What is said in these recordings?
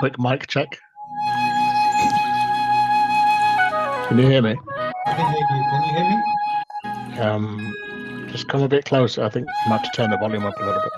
quick mic check. Can you hear me? I can hear you. Can you hear me? Just come a bit closer. I think you might have to turn the volume up a little bit.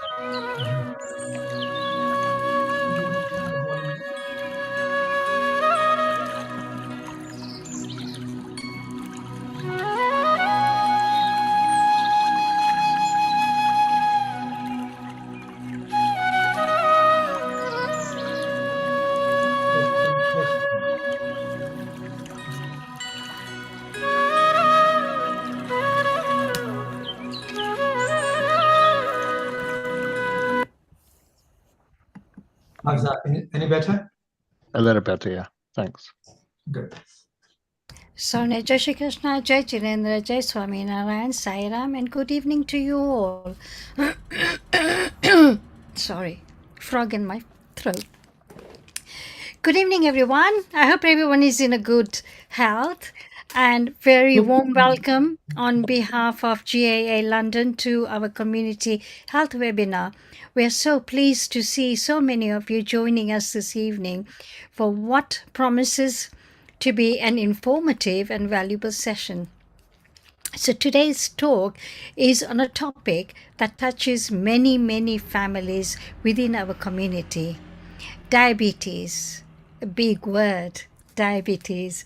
How's that? Any better? A little better, yeah. Thanks. Good. Sonia, Jai Shri Krishna, Jai Chirendra, Jai Swami Narayan, Sai Ram, and good evening to you all. Sorry, frog in my throat. Good evening, everyone. I hope everyone is in a good health, and very warm welcome on behalf of GAA London to our community health webinar. We are so pleased to see so many of you joining us this evening for what promises to be an informative and valuable session. So today's talk is on a topic that touches many, many families within our community. Diabetes, a big word, diabetes.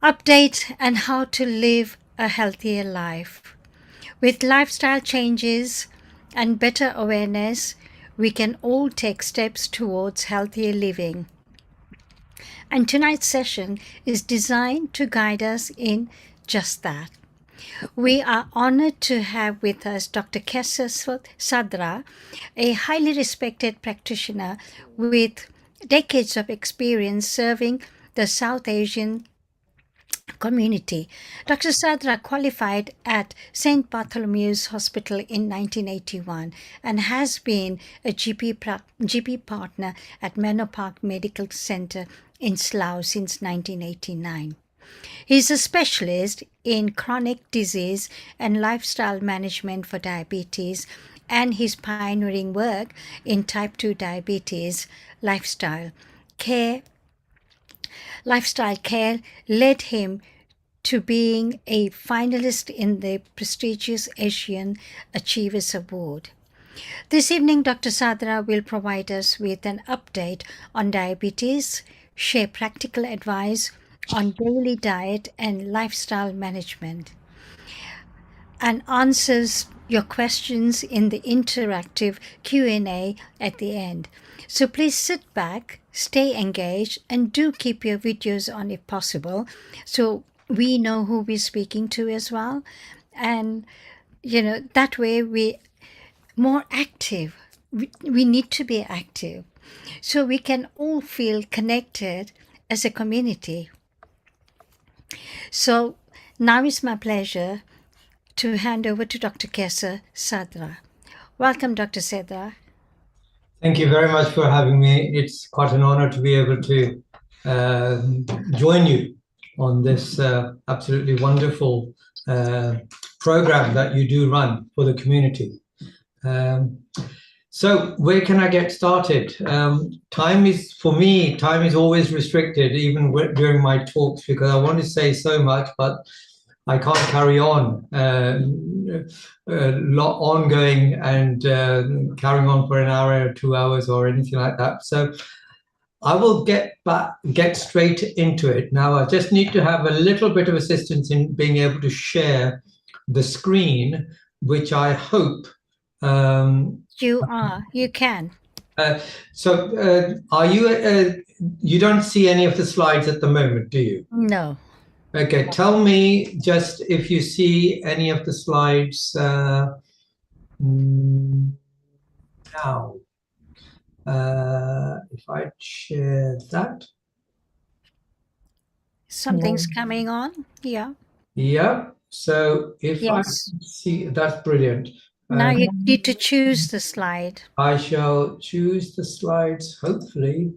Update and how to live a healthier life. With lifestyle changes and better awareness, we can all take steps towards healthier living. And tonight's session is designed to guide us in just that. We are honored to have with us Dr. Kesa Sadra, a highly respected practitioner with decades of experience serving the South Asian community. Dr. Sadra qualified at St. Bartholomew's Hospital in 1981 and has been a GP partner at Manor Park Medical Center in Slough since 1989. He is a specialist in chronic disease and lifestyle management for diabetes, and his pioneering work in type 2 diabetes lifestyle care led him to being a finalist in the prestigious Asian Achievers Award. This evening, Dr. Sadra will provide us with an update on diabetes, share practical advice on daily diet and lifestyle management, and answers your questions in the interactive Q&A at the end. So please sit back, stay engaged, and do keep your videos on if possible, so we know who we're speaking to as well. And, that way we're more active. We need to be active so we can all feel connected as a community. So now it's my pleasure to hand over to Dr. Kesa Sadra. Welcome, Dr. Sadra. Thank you very much for having me. It's quite an honor to be able to join you on this absolutely wonderful program that you do run for the community. So where can I get started? Time is always restricted, even during my talks, because I want to say so much, but I can't carry on ongoing and carrying on for an hour or 2 hours or anything like that. So I will get straight into it. Now, I just need to have a little bit of assistance in being able to share the screen, which I hope you can. So are you, you don't see any of the slides at the moment, do you? No. Okay, tell me just if you see any of the slides now. If I share that. Something's coming on, yeah. Yeah, so if Yes. I see, that's brilliant. Now you need to choose the slide. I shall choose the slides, hopefully.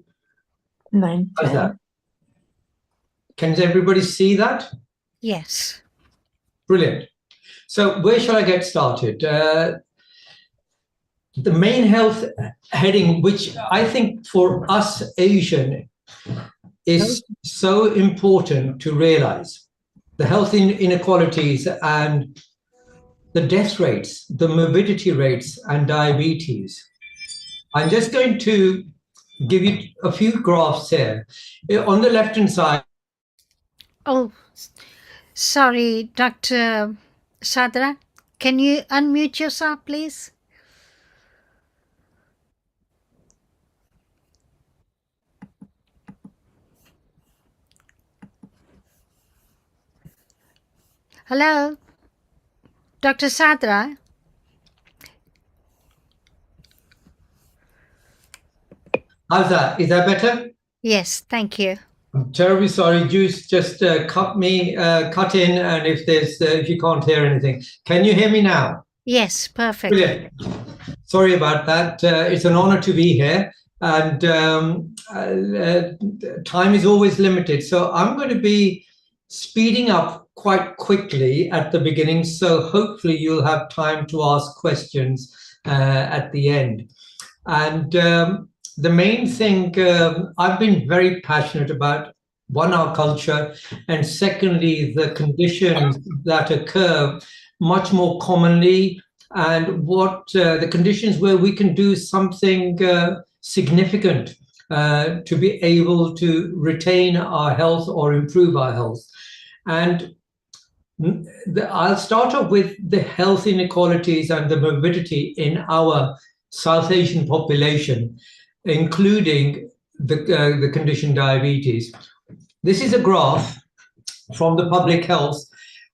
9, How's that? Can everybody see that? Yes. Brilliant. So where shall I get started? the main health heading, which I think for us Asian is so important to realize, the health inequalities and the death rates, the morbidity rates, and diabetes. I'm just going to give you a few graphs here. On the left-hand side. Oh, sorry, Dr. Sadra. Can you unmute yourself, please? Hello, Dr. Sadra. How's that? Is that better? Yes, thank you. I'm terribly sorry. Juice just cut in, and if you can't hear anything, can you hear me now? Yes, perfect. Brilliant. Sorry about that. It's an honor to be here, and time is always limited. So I'm going to be speeding up quite quickly at the beginning. So hopefully you'll have time to ask questions at the end. And the main thing I've been very passionate about, one, our culture, and secondly, the conditions that occur much more commonly, and what the conditions where we can do something significant to be able to retain our health or improve our health. And I'll start off with the health inequalities and the morbidity in our South Asian population, including the condition diabetes. This is a graph from the public health.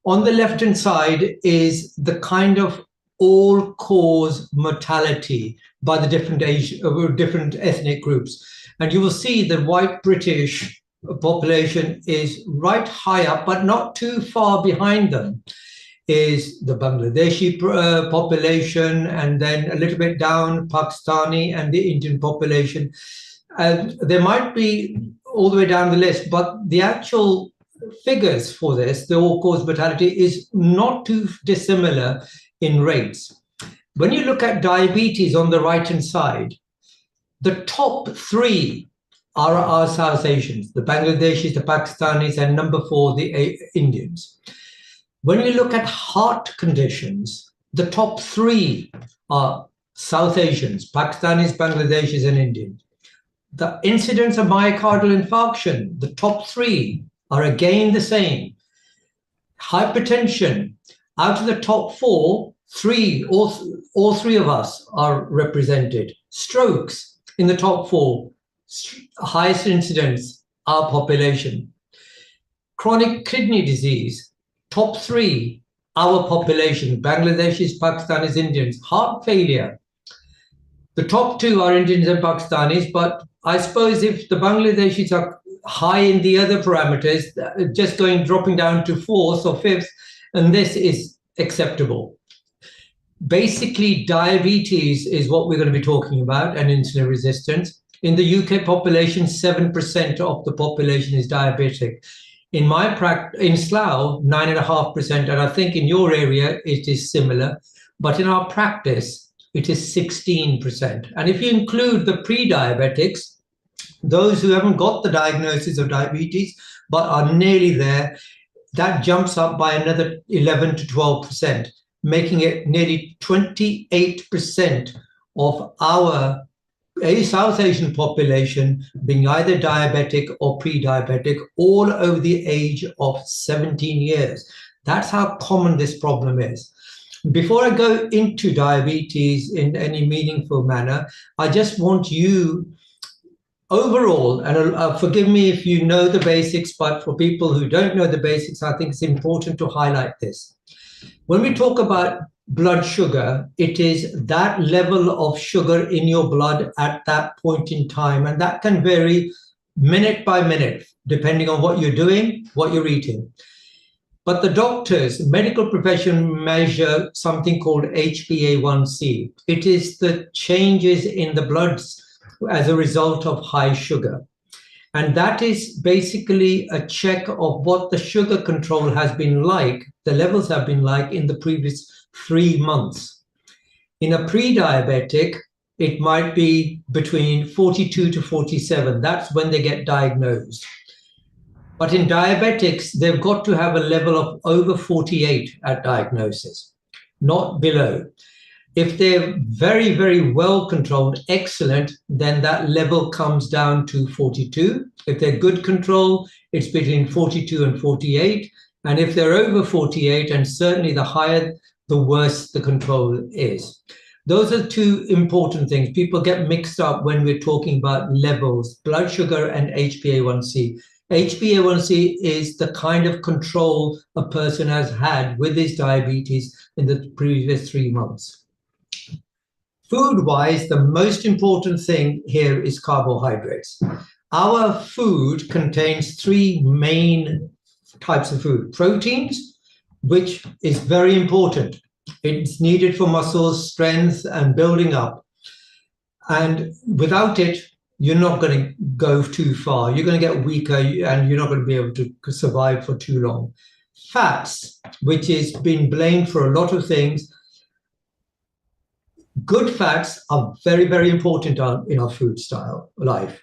On the left-hand side is the kind of all-cause mortality by the different ethnic groups. And you will see the white British population is right high up, but not too far behind them is the Bangladeshi population, and then a little bit down, Pakistani and the Indian population. And there might be all the way down the list, but the actual figures for this, the all-cause mortality, is not too dissimilar in rates. When you look at diabetes on the right-hand side, the top three are our South Asians, the Bangladeshis, the Pakistanis, and number 4, the Indians. When you look at heart conditions, the top 3 are South Asians, Pakistanis, Bangladeshis, and Indians. The incidence of myocardial infarction, the top 3 are again the same. Hypertension, out of the top 4, all three of us are represented. Strokes in the top 4, highest incidence, our population. Chronic kidney disease, top 3, our population, Bangladeshis, Pakistanis, Indians. Heart failure, the top 2 are Indians and Pakistanis, but I suppose if the Bangladeshis are high in the other parameters, just dropping down to 4th or 5th, and this is acceptable. Basically, diabetes is what we're going to be talking about, and insulin resistance. In the UK population, 7% of the population is diabetic. In my practice, in Slough, 9.5%, and I think in your area it is similar, but in our practice, it is 16%. And if you include the pre-diabetics, those who haven't got the diagnosis of diabetes, but are nearly there, that jumps up by another 11 to 12%, making it nearly 28% of our South Asian population being either diabetic or pre-diabetic, all over the age of 17 years. That's how common this problem is. Before I go into diabetes in any meaningful manner, I just want you overall, and forgive me if you know the basics, but for people who don't know the basics, I think it's important to highlight this. When we talk about blood sugar, it is that level of sugar in your blood at that point in time, and that can vary minute by minute, depending on what you're doing, what you're eating. But the doctors, medical profession, measure something called HbA1c. It is the changes in the bloods as a result of high sugar. And that is basically a check of what the sugar control has been like, the levels have been like in the previous 3 months. In a pre-diabetic, it might be between 42 to 47. That's when they get diagnosed. But in diabetics, they've got to have a level of over 48 at diagnosis, not below. If they're very, very well controlled, excellent, then that level comes down to 42. If they're good control, it's between 42 and 48. And if they're over 48, and certainly the higher, the worse the control is. Those are two important things. People get mixed up when we're talking about levels, blood sugar and HbA1c. HbA1c is the kind of control a person has had with his diabetes in the previous 3 months. Food-wise, the most important thing here is carbohydrates. Our food contains 3 main types of food. Proteins, which is very important. It's needed for muscles, strength, and building up. And without it, you're not going to go too far. You're going to get weaker, and you're not going to be able to survive for too long. Fats, which is been blamed for a lot of things. Good fats are very, very important in our food style life.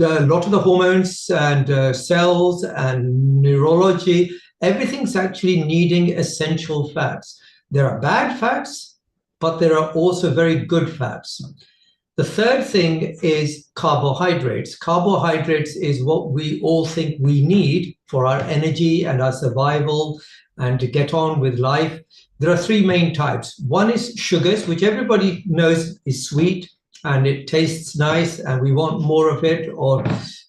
A lot of the hormones and cells and neurology, everything's actually needing essential fats. There are bad fats, but there are also very good fats. The third thing is carbohydrates. Carbohydrates is what we all think we need for our energy and our survival and to get on with life. There are 3 main types. One is sugars, which everybody knows is sweet and it tastes nice and we want more of it, or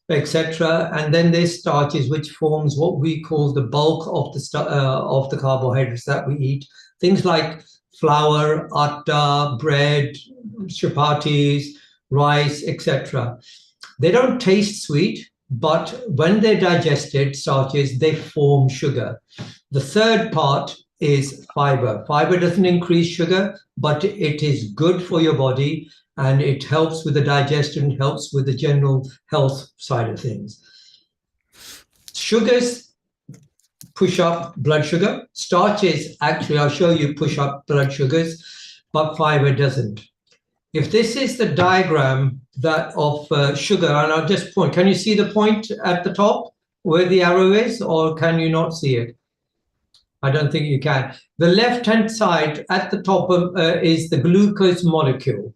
etc. And then there's starches, which forms what we call the bulk of the carbohydrates that we eat. Things like flour, atta, bread, chapatis, rice, etc. They don't taste sweet, but when they're digested, starches, they form sugar. The third part is fiber. Fiber doesn't increase sugar, but it is good for your body and it helps with the digestion, helps with the general health side of things. Sugars push up blood sugar. Starches, actually, I'll show you, push up blood sugars, but fiber doesn't. If this is the diagram of sugar, and I'll just point, can you see the point at the top where the arrow is, or can you not see it? I don't think you can. The left-hand side at the top is the glucose molecule.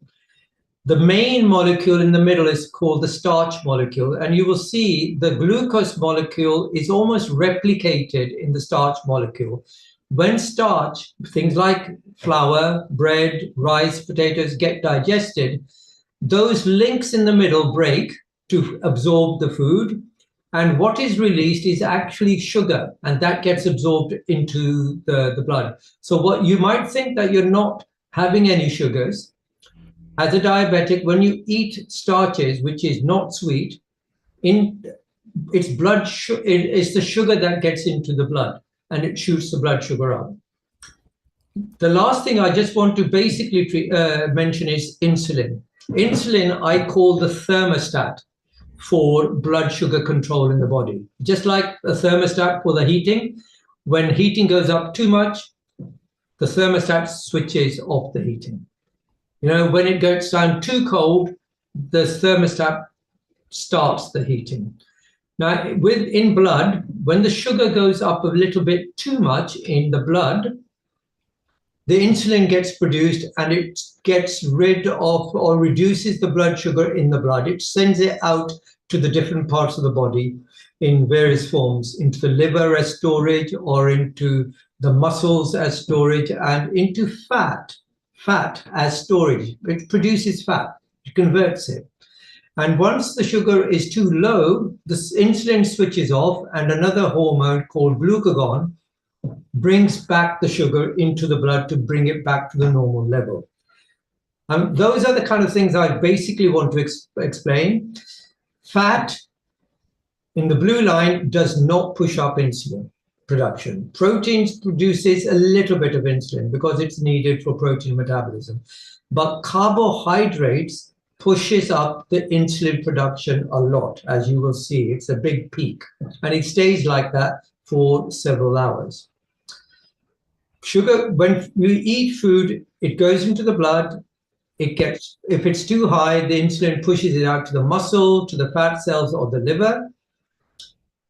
The main molecule in the middle is called the starch molecule, and you will see the glucose molecule is almost replicated in the starch molecule. When starch, things like flour, bread, rice, potatoes get digested, those links in the middle break to absorb the food, and what is released is actually sugar, and that gets absorbed into the blood. So what you might think that you're not having any sugars. As a diabetic, when you eat starches, which is not sweet, it's the sugar that gets into the blood and it shoots the blood sugar up. The last thing I just want to basically mention is insulin. Insulin I call the thermostat for blood sugar control in the body. Just like a thermostat for the heating, when heating goes up too much, the thermostat switches off the heating. You know, when it gets down too cold, the thermostat starts the heating. Now, in blood, when the sugar goes up a little bit too much in the blood, the insulin gets produced and it gets rid of or reduces the blood sugar in the blood. It sends it out to the different parts of the body in various forms, into the liver as storage, or into the muscles as storage, and into fat as storage. It produces fat, it converts it. And once the sugar is too low, the insulin switches off and another hormone called glucagon brings back the sugar into the blood to bring it back to the normal level. Those are the kind of things I basically want to explain. Fat in the blue line does not push up insulin production. Proteins produces a little bit of insulin because it's needed for protein metabolism. But carbohydrates pushes up the insulin production a lot, as you will see. It's a big peak, and it stays like that for several hours. Sugar, when you eat food, it goes into the blood. It gets, if it's too high, the insulin pushes it out to the muscle, to the fat cells or the liver.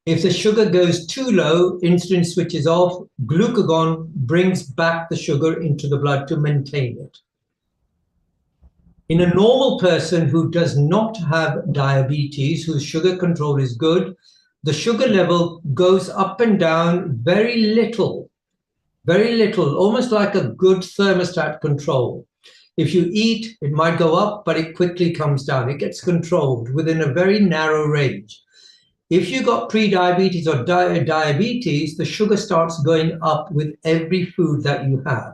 If the sugar goes too low, insulin switches off, glucagon brings back the sugar into the blood to maintain it. In a normal person who does not have diabetes, whose sugar control is good, the sugar level goes up and down very little, almost like a good thermostat control. If you eat, it might go up, but it quickly comes down. It gets controlled within a very narrow range. If you got pre-diabetes or diabetes, the sugar starts going up with every food that you have.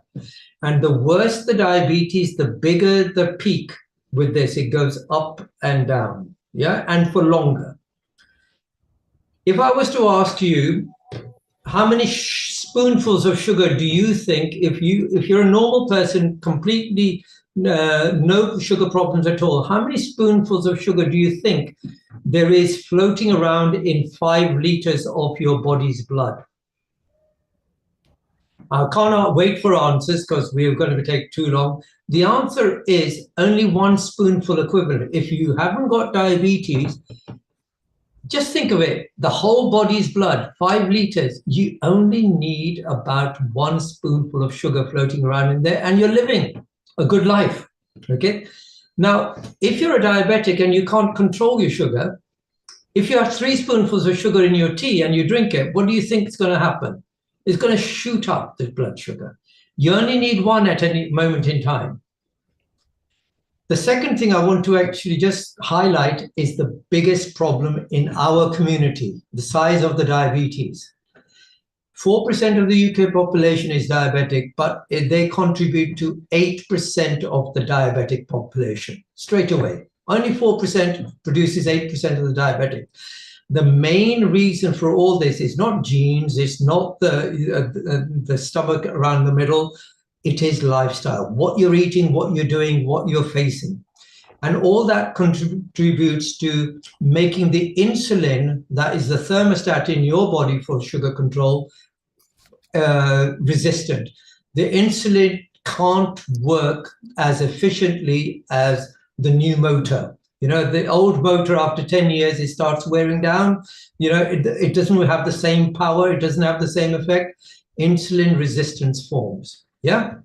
And the worse the diabetes, the bigger the peak with this. It goes up and down, yeah, and for longer. If I was to ask you, how many spoonfuls of sugar do you think, if you're a normal person, completely no sugar problems at all, how many spoonfuls of sugar do you think there is floating around in 5 liters of your body's blood? I cannot wait for answers because we're going to take too long. The answer is only 1 spoonful equivalent. If you haven't got diabetes, just think of it, the whole body's blood, 5 liters, you only need about 1 spoonful of sugar floating around in there and you're living a good life, okay? Now, if you're a diabetic and you can't control your sugar, if you have 3 spoonfuls of sugar in your tea and you drink it, what do you think is going to happen? It's going to shoot up the blood sugar. You only need 1 at any moment in time. The second thing I want to actually just highlight is the biggest problem in our community, the size of the diabetes. 4% of the UK population is diabetic, but they contribute to 8% of the diabetic population straight away. Only 4% produces 8% of the diabetic. The main reason for all this is not genes, it's not the stomach around the middle, it is lifestyle. What you're eating, what you're doing, what you're facing. And all that contributes to making the insulin, that is the thermostat in your body for sugar control, resistant. The insulin can't work as efficiently as the new motor. You know, the old motor, after 10 years, it starts wearing down. You know, it doesn't have the same power. It doesn't have the same effect. Insulin resistance forms. Yeah.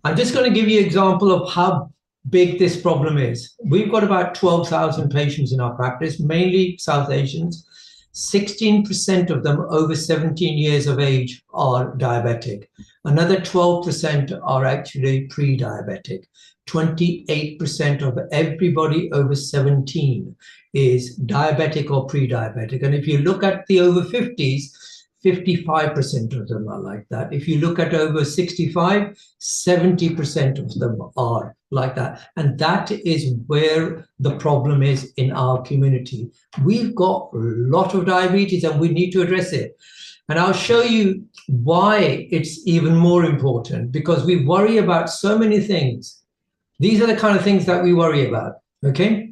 I'm just going to give you an example of how big this problem is. We've got about 12,000 patients in our practice, mainly South Asians. 16% of them over 17 years of age are diabetic. Another 12% are actually pre-diabetic. 28% of everybody over 17 is diabetic or pre-diabetic. And if you look at the over 50s, 55% of them are like that. If you look at over 65, 70% of them are like that. And that is where the problem is in our community. We've got a lot of diabetes and we need to address it. And I'll show you why it's even more important, because we worry about so many things. These are the kind of things that we worry about, okay?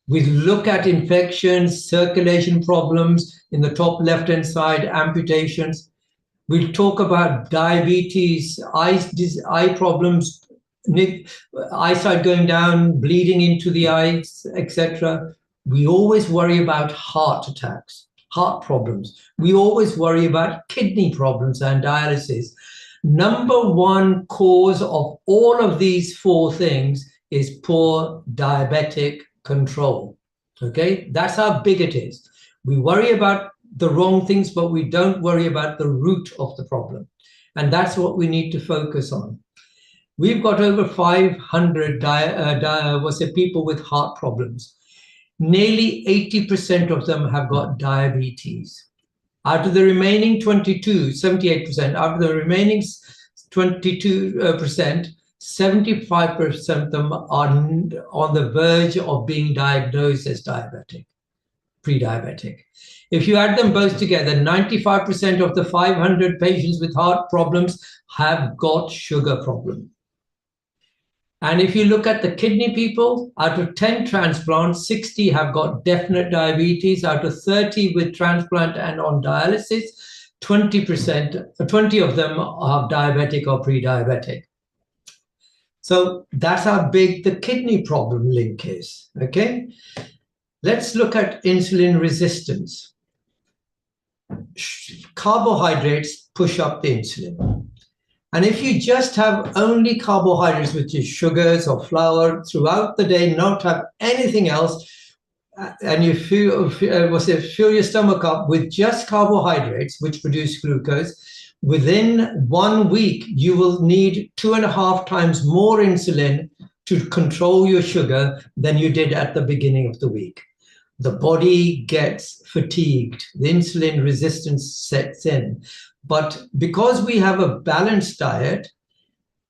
We look at infections, circulation problems in the top left-hand side, amputations. We'll talk about diabetes, eye problems, eyesight going down, bleeding into the eyes, etc. We always worry about heart attacks, heart problems. We always worry about kidney problems and dialysis. Number 1 cause of all of these 4 things is poor diabetic control. Okay, that's how big it is. We worry about the wrong things, but we don't worry about the root of the problem. And that's what we need to focus on. We've got over 500 people with heart problems. Nearly 80% of them have got diabetes. Out of the remaining 78%, out of the remaining 22%, 75% of them are on the verge of being diagnosed as diabetic, pre-diabetic. If you add them both together, 95% of the 500 patients with heart problems have got sugar problem. And if you look at the kidney people, out of 10 transplants, 60 have got definite diabetes. Out of 30 with transplant and on dialysis, 20%, 20 of them are diabetic or pre-diabetic. So that's how big the kidney problem link is, okay? Let's look at insulin resistance. Carbohydrates push up the insulin. And if you just have only carbohydrates, which is sugars or flour throughout the day, not have anything else, and you fill your stomach up with just carbohydrates, which produce glucose, within 1 week, you will need 2.5 times more insulin to control your sugar than you did at the beginning of the week. The body gets fatigued, the insulin resistance sets in. But because we have a balanced diet,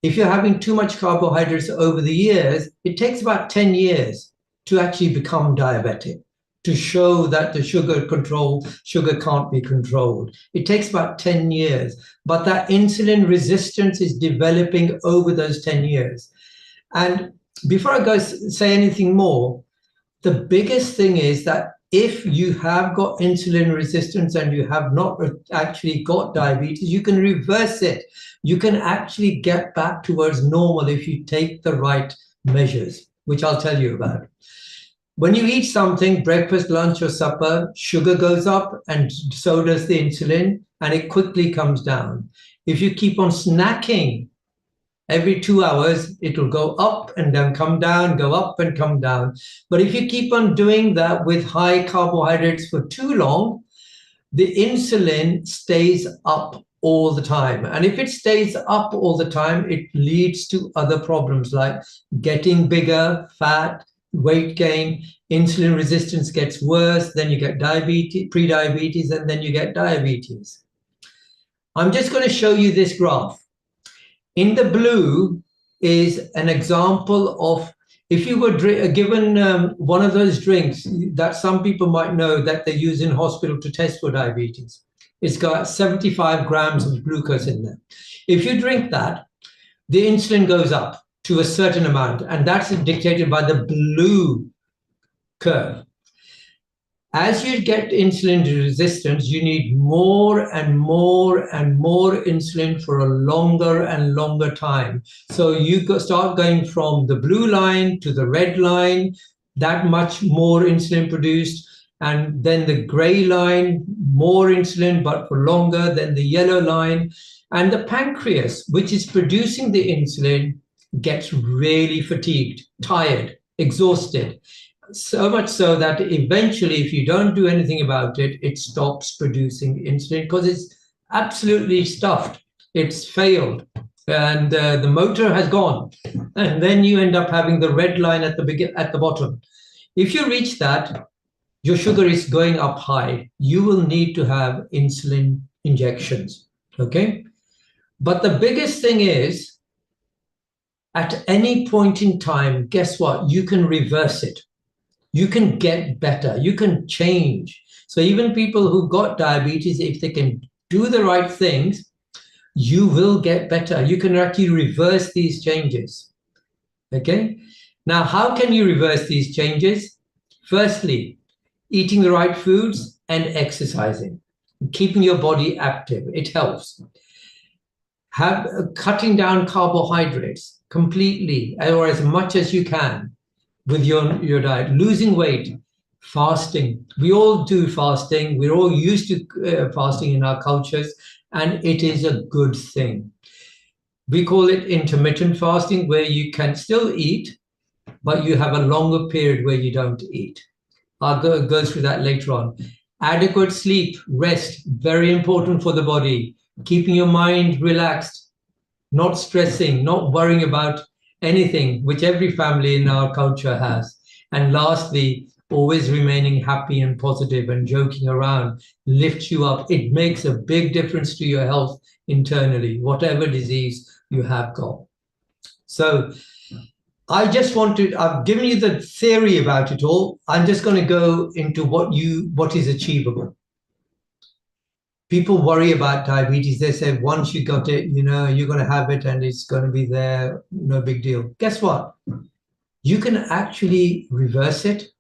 if you're having too much carbohydrates over the years, it takes about 10 years to actually become diabetic, to show that the sugar can't be controlled. It takes about 10 years, but that insulin resistance is developing over those 10 years. And before I go say anything more, the biggest thing is that if you have got insulin resistance and you have not actually got diabetes, you can reverse it. You can actually get back towards normal if you take the right measures, which I'll tell you about. When you eat something, breakfast, lunch, or supper, sugar goes up and so does the insulin, and it quickly comes down. If you keep on snacking, every 2 hours, it will go up and then come down, go up and come down. But if you keep on doing that with high carbohydrates for too long, the insulin stays up all the time. And if it stays up all the time, it leads to other problems like getting bigger, fat, weight gain, insulin resistance gets worse, then you get diabetes, pre-diabetes, and then you get diabetes. I'm just going to show you this graph. In the blue is an example of if you were given one of those drinks that some people might know that they use in hospital to test for diabetes. It's got 75 grams of glucose in there. If you drink that, the insulin goes up to a certain amount, and that's dictated by the blue curve. As you get insulin resistance, you need more and more and more insulin for a longer and longer time. So you start going from the blue line to the red line, that much more insulin produced, and then the gray line, more insulin, but for longer, then the yellow line. And the pancreas, which is producing the insulin, gets really fatigued, tired, exhausted. So much so that eventually, if you don't do anything about it, it stops producing insulin because it's absolutely stuffed. It's failed, and the motor has gone. And then you end up having the red line at the bottom. If you reach that, your sugar is going up high. You will need to have insulin injections, okay? But the biggest thing is, at any point in time, guess what? You can reverse it. You can get better. You can change. So even people who got diabetes, if they can do the right things, you will get better. You can actually reverse these changes. Okay? Now, how can you reverse these changes? Firstly, eating the right foods and exercising, keeping your body active. It helps. Cutting down carbohydrates completely, or as much as you can with your diet. Losing weight, fasting. We all do fasting. We're all used to fasting in our cultures, and it is a good thing. We call it intermittent fasting, where you can still eat, but you have a longer period where you don't eat. I'll go through that later on. Adequate sleep, rest, very important for the body. Keeping your mind relaxed, not stressing, not worrying about anything, which every family in our culture has. And lastly, always remaining happy and positive and joking around lifts you up. It makes a big difference to your health internally, whatever disease you have got. So I've given you the theory about it all. I'm just going to go into what is achievable. People worry about diabetes. They say, once you got it, you're going to have it and it's going to be there. No big deal. Guess what? You can actually reverse it.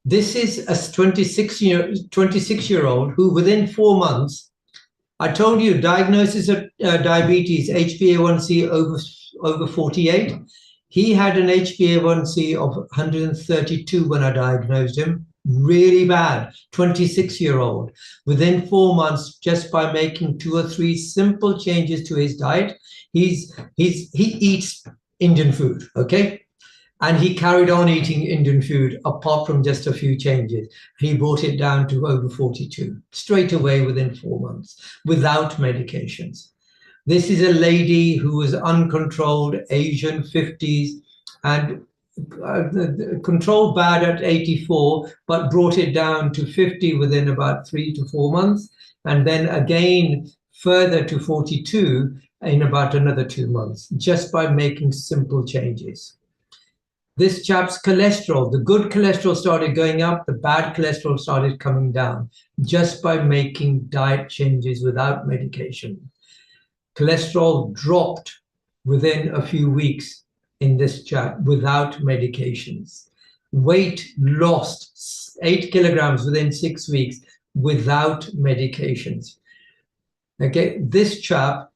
This is a 26-year-old who within 4 months I told you diagnosis of diabetes, HbA1c over 48. He had an HbA1c of 132 when I diagnosed him. Really bad, 26-year-old. Within 4 months, just by making 2 or 3 simple changes to his diet, he eats Indian food, okay? And he carried on eating Indian food apart from just a few changes. He brought it down to over 42 straight away within 4 months without medications. This is a lady who was uncontrolled, Asian, 50s, and controlled bad at 84, but brought it down to 50 within about 3 to 4 months. And then again, further to 42 in about another 2 months, just by making simple changes. This chap's cholesterol, the good cholesterol started going up, the bad cholesterol started coming down, just by making diet changes without medication. Cholesterol dropped within a few weeks in this chap without medications. Weight lost 8 kilograms within 6 weeks without medications. Okay, this chap,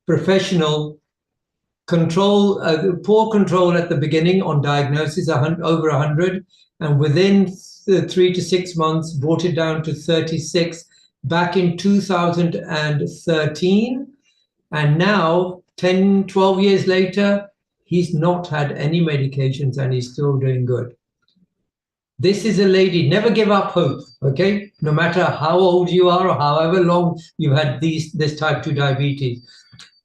professional, poor control at the beginning on diagnosis, over 100, and within 3 to 6 months brought it down to 36 back in 2013. And now, 10, 12 years later, he's not had any medications and he's still doing good. This is a lady, never give up hope, okay? No matter how old you are or however long you've had this type 2 diabetes.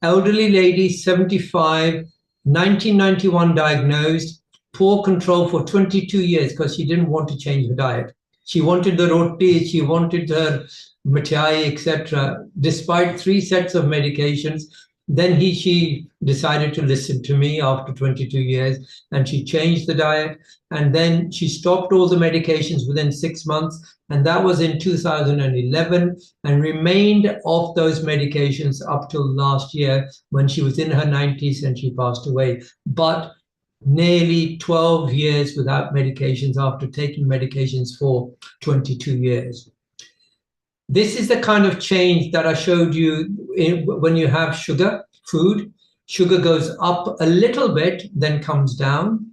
Elderly lady, 75, 1991 diagnosed, poor control for 22 years because she didn't want to change her diet. She wanted the roti, she wanted her mithai, etc. Despite 3 sets of medications, then she decided to listen to me after 22 years, and she changed the diet, and then she stopped all the medications within 6 months, and that was in 2011, and remained off those medications up till last year when she was in her 90s and she passed away. But nearly 12 years without medications after taking medications for 22 years. This is the kind of change that I showed you when you have sugar, food. Sugar goes up a little bit, then comes down.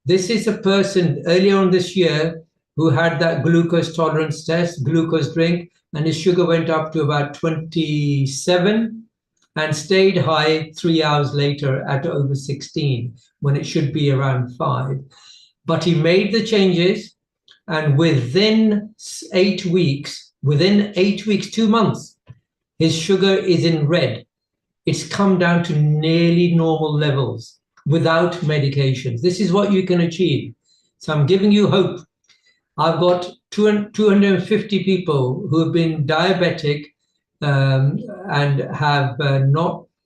This is a person earlier on this year who had that glucose tolerance test, glucose drink, and his sugar went up to about 27 and stayed high 3 hours later at over 16, when it should be around 5. But he made the changes, and within 8 weeks, 2 months, his sugar is in red. It's come down to nearly normal levels without medications. This is what you can achieve. So I'm giving you hope. I've got 250 people who have been diabetic and have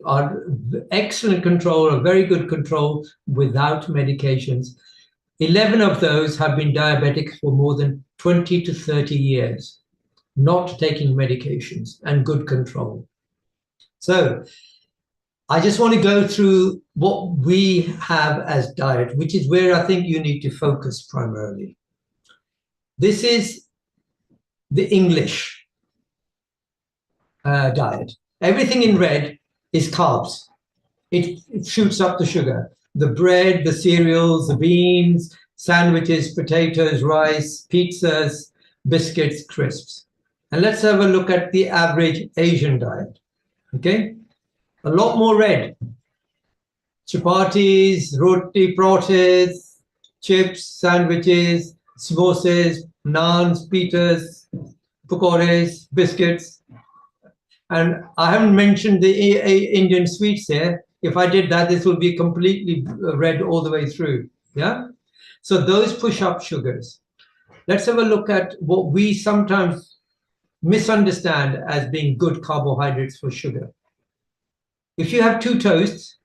are excellent control, or very good control without medications. 11 of those have been diabetic for more than 20 to 30 years, not taking medications and good control. So I just want to go through what we have as diet, which is where I think you need to focus primarily. This is the English diet. Everything in red is carbs. It shoots up the sugar. The bread, the cereals, the beans, sandwiches, potatoes, rice, pizzas, biscuits, crisps. And let's have a look at the average Asian diet, okay? A lot more red. Chapatis, roti, parathas, chips, sandwiches, samosas, naans, pitas, pakoras, biscuits. And I haven't mentioned the Indian sweets here. If I did that, this would be completely red all the way through, yeah? So those push up sugars. Let's have a look at what we sometimes misunderstand as being good carbohydrates for sugar. If you have 2 toasts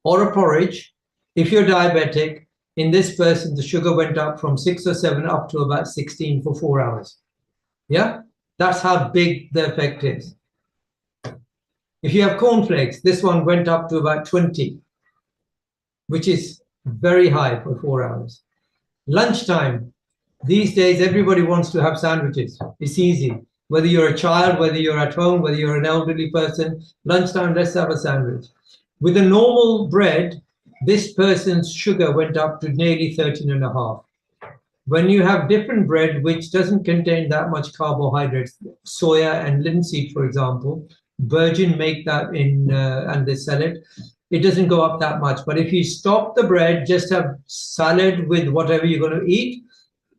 or a porridge, if you're diabetic, in this person, the sugar went up from 6 or 7 up to about 16 for 4 hours. Yeah, that's how big the effect is. If you have cornflakes, this one went up to about 20, which is very high for 4 hours. Lunchtime, these days, everybody wants to have sandwiches. It's easy. Whether you're a child, whether you're at home, whether you're an elderly person, lunchtime, let's have a sandwich. With a normal bread, this person's sugar went up to nearly 13.5. When you have different bread, which doesn't contain that much carbohydrates, soya and linseed, for example, Virgin make that in and they sell it, it doesn't go up that much. But if you stop the bread, just have salad with whatever you're going to eat,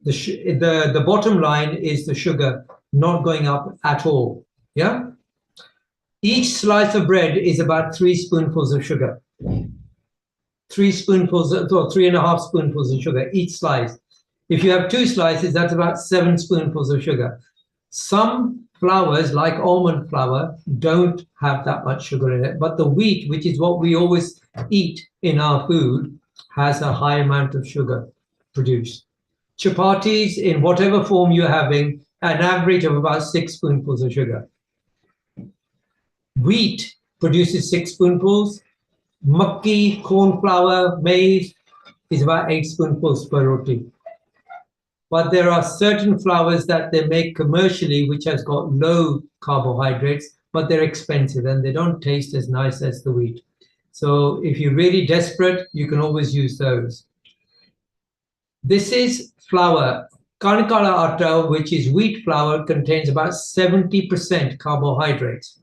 the bottom line is the sugar not going up at all. Yeah. Each slice of bread is about 3 spoonfuls of sugar. 3 spoonfuls or 3.5 spoonfuls of sugar each slice. If you have 2 slices, that's about 7 spoonfuls of sugar. Some flours, like almond flour, don't have that much sugar in it, but the wheat, which is what we always eat in our food, has a high amount of sugar produced. Chapatis, in whatever form you're having, an average of about 6 spoonfuls of sugar. Wheat produces 6 spoonfuls. Makki, corn flour, maize is about 8 spoonfuls per roti. But there are certain flours that they make commercially which has got low carbohydrates, but they're expensive and they don't taste as nice as the wheat. So if you're really desperate, you can always use those. This is flour. Kanikala atta, which is wheat flour, contains about 70% carbohydrates.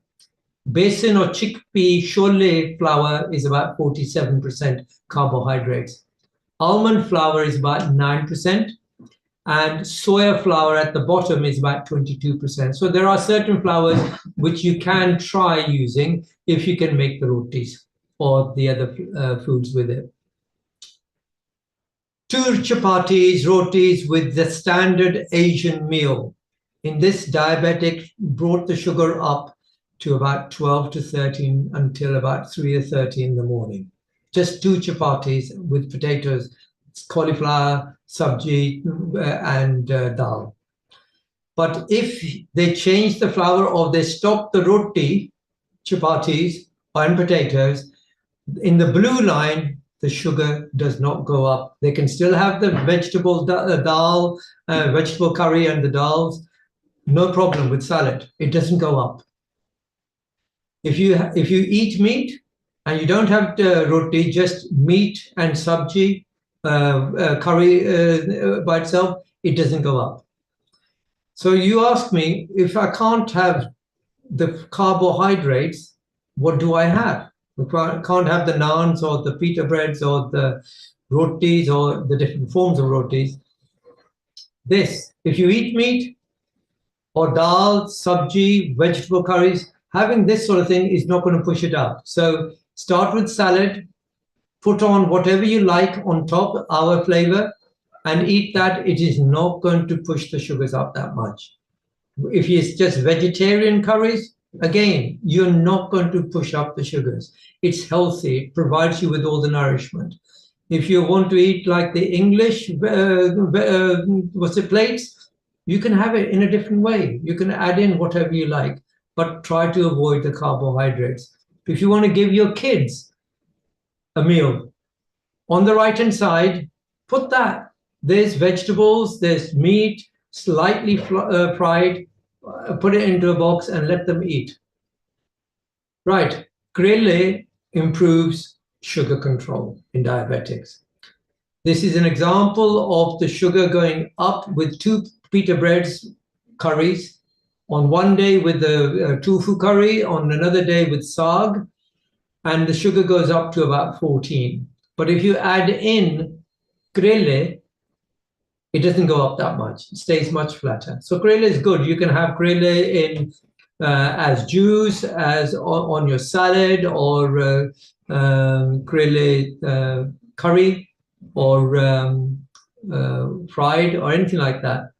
Besan or chickpea chole flour is about 47% carbohydrates. Almond flour is about 9%. And soya flour at the bottom is about 22%. So there are certain flours which you can try using if you can make the rotis or the other foods with it. 2 chapatis, rotis with the standard Asian meal. In this, diabetic brought the sugar up to about 12 to 13 until about 3 or 30 in the morning. Just 2 chapatis with potatoes, cauliflower, sabji, and dal. But if they change the flour or they stop the roti, chapatis, and potatoes, in the blue line, the sugar does not go up. They can still have the vegetable dal, vegetable curry and the dals, no problem with salad. It doesn't go up. If you eat meat and you don't have the roti, just meat and sabji, curry by itself, it doesn't go up. So you ask me, if I can't have the carbohydrates, what do I have? If I can't have the naans or the pita breads or the rotis or the different forms of rotis, if you eat meat or dal, sabji, vegetable curries, having this sort of thing is not going to push it up. So start with salad, put on whatever you like on top, our flavor, and eat that. It is not going to push the sugars up that much. If it's just vegetarian curries, again, you're not going to push up the sugars. It's healthy. It provides you with all the nourishment. If you want to eat like the English, plates, you can have it in a different way. You can add in whatever you like, but try to avoid the carbohydrates. If you want to give your kids a meal, on the right-hand side, put that. There's vegetables, there's meat, slightly fried, put it into a box and let them eat. Right, Krele improves sugar control in diabetics. This is an example of the sugar going up with 2 pita breads curries, on one day with the tofu curry, on another day with saag, and the sugar goes up to about 14. But if you add in krele, it doesn't go up that much. It stays much flatter. So krele is good. You can have krele in as juice, as on your salad, or krele curry, or fried, or anything like that.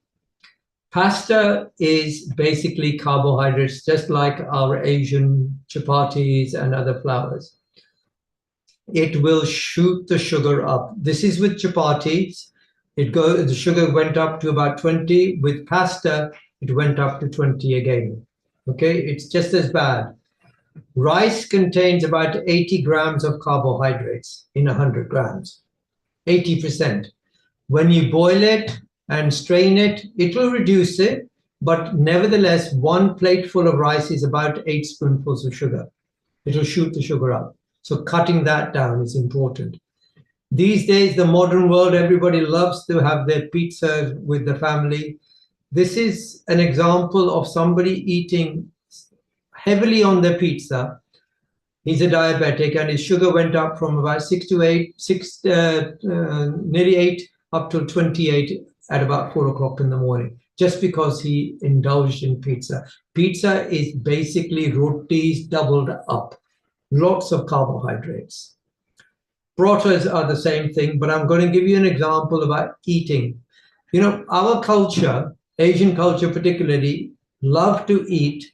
Pasta is basically carbohydrates, just like our Asian chapatis and other flours. It will shoot the sugar up. This is with chapatis. The sugar went up to about 20. With pasta, it went up to 20 again. Okay, it's just as bad. Rice contains about 80 grams of carbohydrates in 100 grams, 80%. When you boil it and strain it, it will reduce it, but nevertheless, one plateful of rice is about 8 spoonfuls of sugar. It'll shoot the sugar up. So cutting that down is important. These days, the modern world, everybody loves to have their pizza with the family. This is an example of somebody eating heavily on their pizza. He's a diabetic, and his sugar went up from about 6 to 8, nearly 8, up to 28 at about 4 o'clock in the morning, just because he indulged in pizza. Pizza is basically rotis doubled up, lots of carbohydrates. Parathas are the same thing, but I'm going to give you an example about eating. You know, our culture, Asian culture particularly, love to eat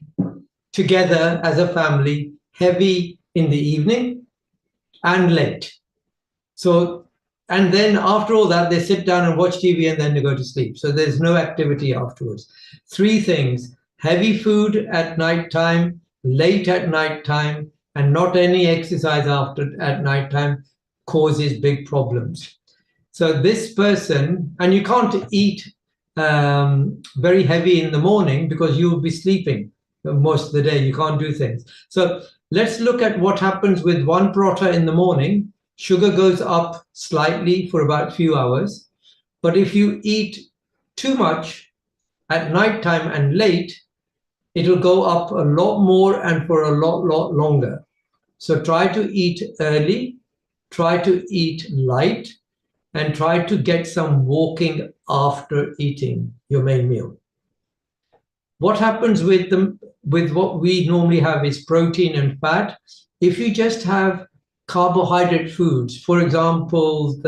together as a family, heavy in the evening and late. So, and then after all that, they sit down and watch TV and then they go to sleep. So there's no activity afterwards. 3 things: heavy food at night time, late at night time, and not any exercise at night time causes big problems. So this person, and you can't eat very heavy in the morning because you will be sleeping most of the day. You can't do things. So let's look at what happens with 1 paratha in the morning. Sugar goes up slightly for about a few hours. But if you eat too much at nighttime and late, it'll go up a lot more and for a lot longer. So try to eat early, try to eat light, and try to get some walking after eating your main meal. What happens with what we normally have is protein and fat. If you just have carbohydrate foods, for example,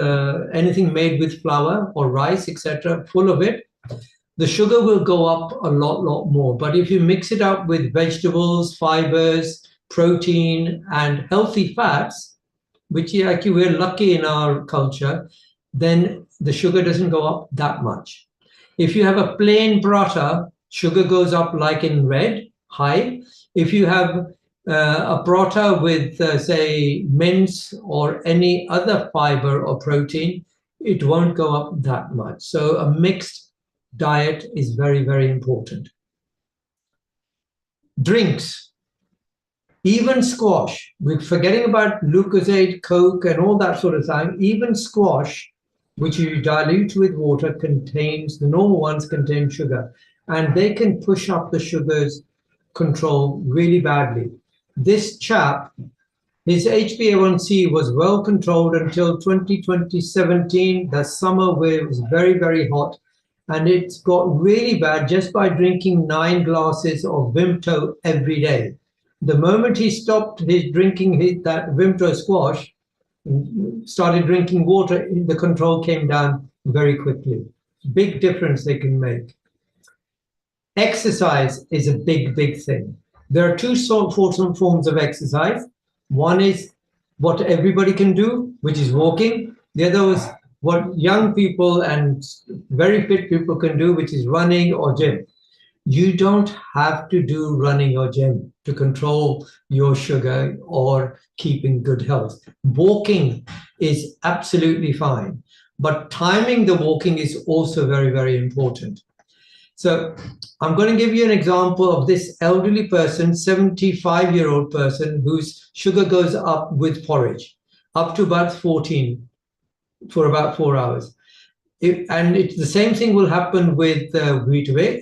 anything made with flour or rice, etc., full of it, the sugar will go up a lot more. But if you mix it up with vegetables, fibers, protein, and healthy fats, which actually we're lucky in our culture, then the sugar doesn't go up that much. If you have a plain paratha, sugar goes up like in red, high. If you have a paratha with, say, mince or any other fiber or protein, it won't go up that much. So a mixed diet is very, very important. Drinks. Even squash, we're forgetting about Lucozade, Coke, and all that sort of thing. Even squash, which you dilute with water, contains, the normal ones contain sugar, and they can push up the sugars control really badly. This chap, his HbA1c was well controlled until 2017, the summer where it was very, very hot, and it's got really bad just by drinking 9 glasses of Vimto every day. The moment he stopped drinking that Vimto squash, started drinking water, the control came down very quickly. Big difference they can make. Exercise is a big thing. There are 2 forms of exercise. One is what everybody can do, which is walking. The other is what young people and very fit people can do, which is running or gym. You don't have to do running or gym to control your sugar or keep in good health. Walking is absolutely fine, but timing the walking is also very, very important. So I'm going to give you an example of this elderly person, 75-year-old person, whose sugar goes up with porridge, up to about 14 for about 4 hours. And it's the same thing will happen with Weetabix.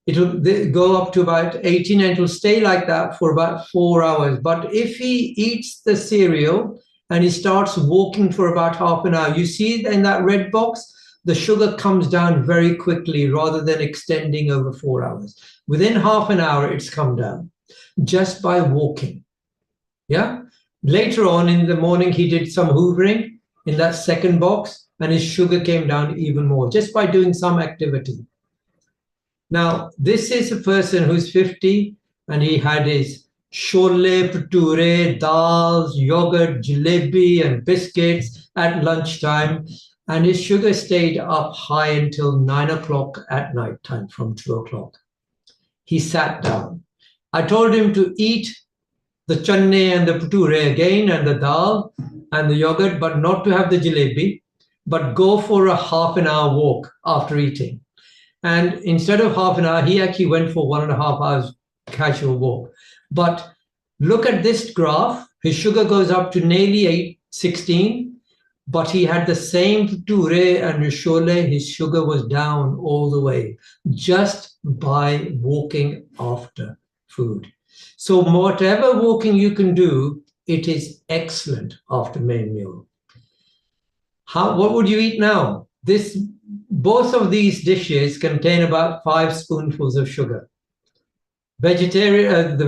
It'll go up to about 18 and it'll stay like that for about 4 hours. But if he eats the cereal and he starts walking for about half an hour, you see in that red box, the sugar comes down very quickly rather than extending over 4 hours. Within half an hour, it's come down just by walking. Yeah. Later on in the morning, he did some hoovering in that second box, and his sugar came down even more just by doing some activity. Now, this is a person who's 50, and he had his chole, bhature, dals, yogurt, jalebi, and biscuits at lunchtime, and his sugar stayed up high until 9 o'clock at night time from 2 o'clock. He sat down. I told him to eat the channe and the bhature again, and the dal and the yogurt, but not to have the jalebi, but go for a half an hour walk after eating. And instead of half an hour, he actually went for 1.5 hours casual walk. But look at this graph. His sugar goes up to nearly 16, but he had the same ture and shole. His sugar was down all the way just by walking after food. So whatever walking you can do, it is excellent after main meal. What would you eat now? Both of these dishes contain about 5 spoonfuls of sugar. Vegetarian,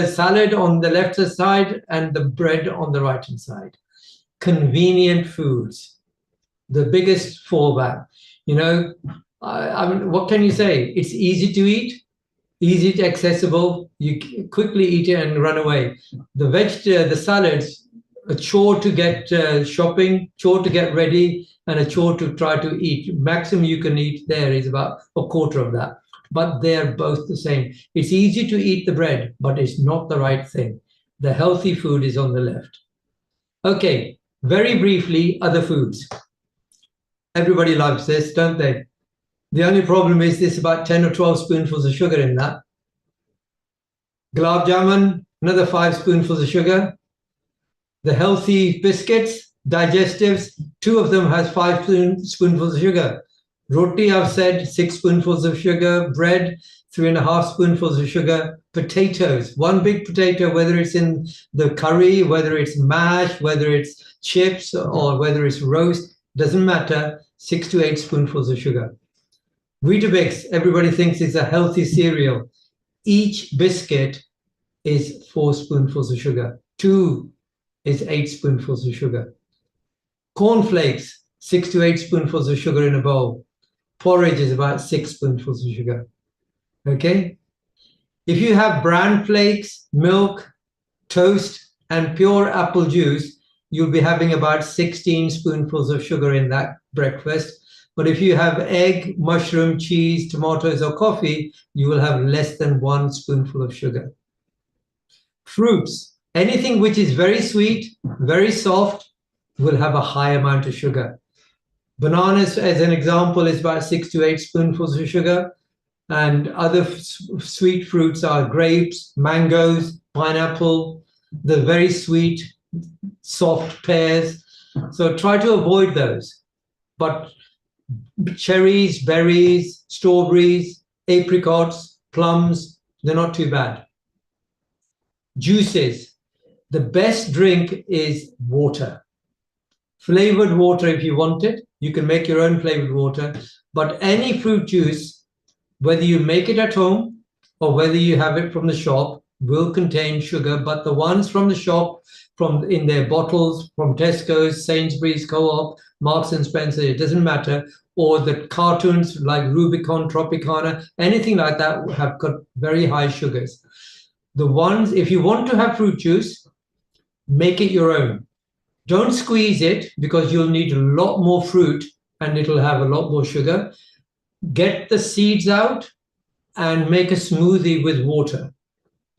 salad on the left side and the bread on the right hand side. Convenient foods, the biggest fallback. You know, I mean, what can you say? It's easy to eat, easy to accessible. You quickly eat it and run away. The salads, a chore to get shopping, chore to get ready, and a chore to try to eat. Maximum you can eat there is about a quarter of that. But they're both the same. It's easy to eat the bread, but it's not the right thing. The healthy food is on the left. Okay, very briefly, other foods. Everybody loves this, don't they? The only problem is there's about 10 or 12 spoonfuls of sugar in that. Gulab jamun, another 5 spoonfuls of sugar. The healthy biscuits, digestives, 2 of them has 5 spoonfuls of sugar. Roti, I've said, 6 spoonfuls of sugar. Bread, 3.5 spoonfuls of sugar. Potatoes, 1 big potato, whether it's in the curry, whether it's mash, whether it's chips, or whether it's roast, doesn't matter, 6 to 8 spoonfuls of sugar. Weetabix, everybody thinks it's a healthy cereal. Each biscuit is 4 spoonfuls of sugar. 2 is 8 spoonfuls of sugar. Cornflakes, 6 to 8 spoonfuls of sugar in a bowl. Porridge is about 6 spoonfuls of sugar. Okay? If you have bran flakes, milk, toast, and pure apple juice, you'll be having about 16 spoonfuls of sugar in that breakfast. But if you have egg, mushroom, cheese, tomatoes, or coffee, you will have less than 1 spoonful of sugar. Fruits, anything which is very sweet, very soft, will have a high amount of sugar. Bananas, as an example, is about 6 to 8 spoonfuls of sugar. And other sweet fruits are grapes, mangoes, pineapple, the very sweet, soft pears. So try to avoid those. But cherries, berries, strawberries, apricots, plums, they're not too bad. Juices. The best drink is water. Flavored water if you want it. You can make your own flavored water. But any fruit juice, whether you make it at home or whether you have it from the shop, will contain sugar. But the ones from the shop, in their bottles, from Tesco's, Sainsbury's, Co-op, Marks and Spencer, it doesn't matter, or the cartoons like Rubicon, Tropicana, anything like that have got very high sugars. The ones, if you want to have fruit juice, make it your own. Don't squeeze it because you'll need a lot more fruit and it'll have a lot more sugar. Get the seeds out and make a smoothie with water.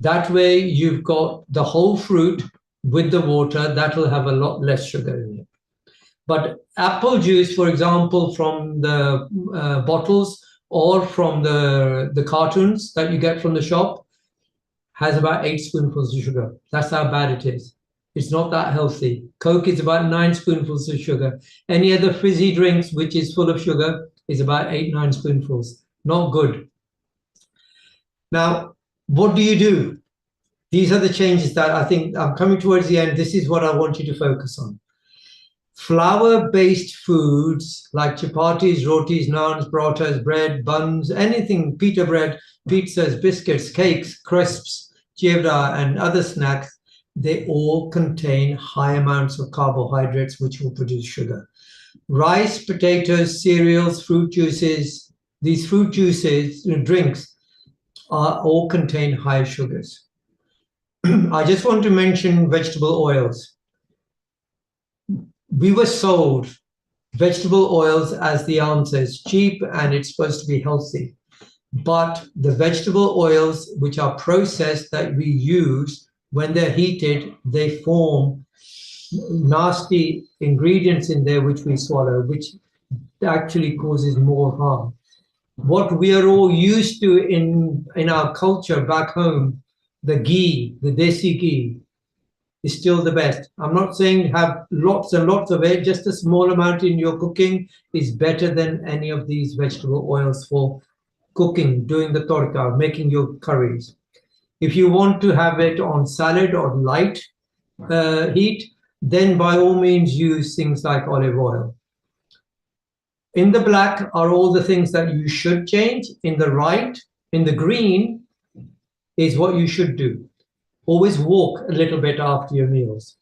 That way you've got the whole fruit with the water. That'll have a lot less sugar in it. But apple juice, for example, from the bottles or from the cartons that you get from the shop, has about 8 spoonfuls of sugar. That's how bad it is. It's not that healthy. Coke is about 9 spoonfuls of sugar. Any other fizzy drinks which is full of sugar is about 8-9 spoonfuls. Not good. Now, what do you do? These are the changes that I think I'm coming towards the end. This is what I want you to focus on. Flour-based foods like chapatis, rotis, naans, parathas, bread, buns, anything, pita bread, pizzas, biscuits, cakes, crisps, chievda, and other snacks, they all contain high amounts of carbohydrates which will produce sugar. Rice, potatoes, cereals, fruit juices, these fruit juices, drinks, all contain high sugars. I just want to mention vegetable oils. We were sold vegetable oils as the answer. It's cheap and it's supposed to be healthy. But the vegetable oils which are processed that we use, when they're heated, they form nasty ingredients in there which we swallow, which actually causes more harm. what we are all used to in our culture back home, the ghee, the desi ghee, is still the best. I'm not saying have lots and lots of it, just a small amount in your cooking is better than any of these vegetable oils for cooking, doing the torka, making your curries. If you want to have it on salad or light heat, then by all means use things like olive oil. In the black are all the things that you should change. In the right, in the green, is what you should do. Always walk a little bit after your meals.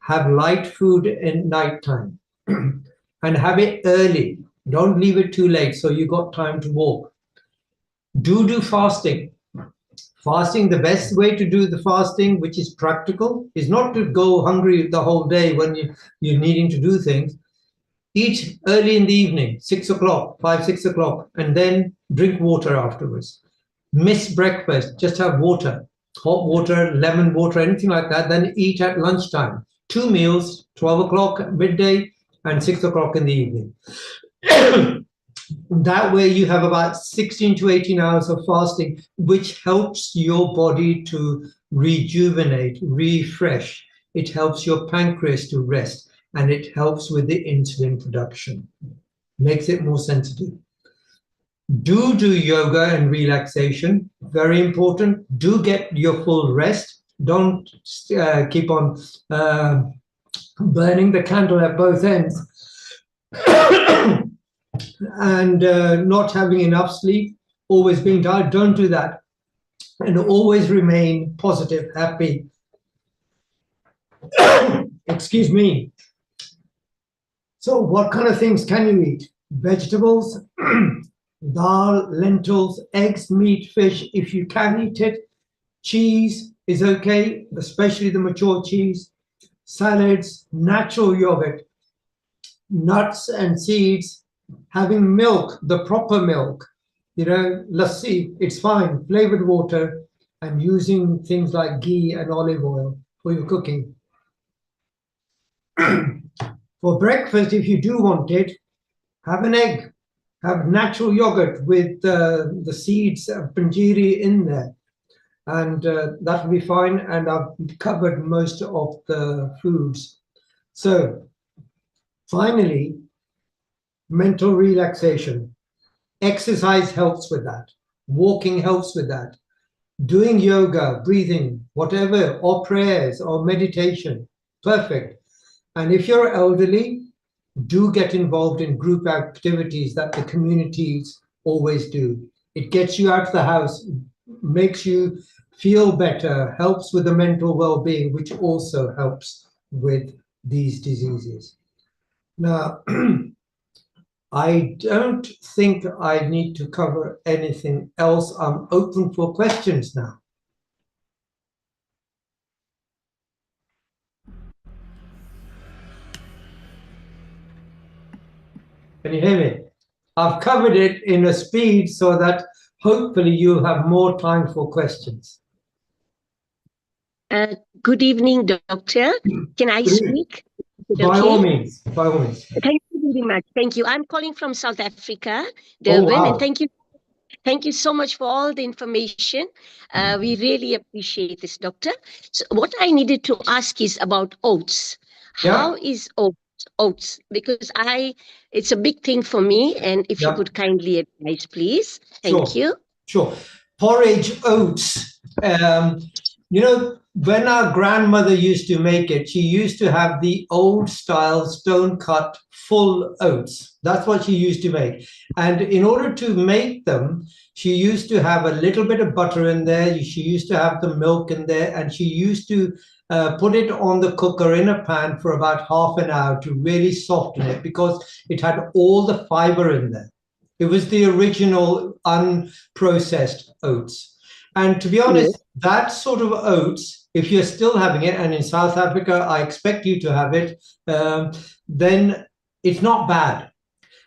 Have light food in nighttime and have it early. Don't leave it too late so you got time to walk. Do fasting. Fasting, the best way to do the fasting, which is practical, is not to go hungry the whole day when you're needing to do things. Eat early in the evening, 6 o'clock, 5, 6 o'clock, and then drink water afterwards. Miss breakfast, just have water, hot water, lemon water, anything like that. Then eat at lunchtime. 2 meals, 12 o'clock, midday, and 6 o'clock in the evening. That way you have about 16 to 18 hours of fasting, which helps your body to rejuvenate, refresh. It helps your pancreas to rest, and it helps with the insulin production, makes it more sensitive. Do yoga and relaxation, very important. Do get your full rest. Don't keep on burning the candle at both ends. And not having enough sleep, always being tired. Don't do that. And always remain positive, happy. Excuse me. So what kind of things can you eat? Vegetables, dal, lentils, eggs, meat, fish, if you can eat it. Cheese is okay, especially the mature cheese. Salads, natural yogurt, nuts and seeds, having milk, the proper milk, lassi, it's fine, flavored water, and using things like ghee and olive oil for your cooking. For breakfast, if you do want it, have an egg, have natural yogurt with the seeds of panjiri in there, and that will be fine. And I've covered most of the foods. So finally, mental relaxation. Exercise helps with that. Walking helps with that. Doing yoga, breathing, whatever, or prayers or meditation, perfect. And if you're elderly, do get involved in group activities that the communities always do. It gets you out of the house, makes you feel better, helps with the mental well-being, which also helps with these diseases. Now, I don't think I need to cover anything else. I'm open for questions now. Can you hear me? I've covered it in a speed so that hopefully you'll have more time for questions. Good evening, Doctor. Can I speak? By all means, by all means. Thank you very much. Thank you. I'm calling from South Africa, Durban, wow. and thank you so much for all the information. We really appreciate this, Doctor. So what I needed to ask is about oats. Yeah. How is oats? Because it's a big thing for me, and if you could kindly advise, please. Thank you. Sure. Porridge oats. When our grandmother used to make it, she used to have the old style stone cut full oats. That's what she used to make. And in order to make them, she used to have a little bit of butter in there. She used to have the milk in there, and she used to put it on the cooker in a pan for about half an hour to really soften it, because it had all the fiber in there. It was the original unprocessed oats. And to be honest, that sort of oats, if you're still having it, and in South Africa, I expect you to have it, then it's not bad.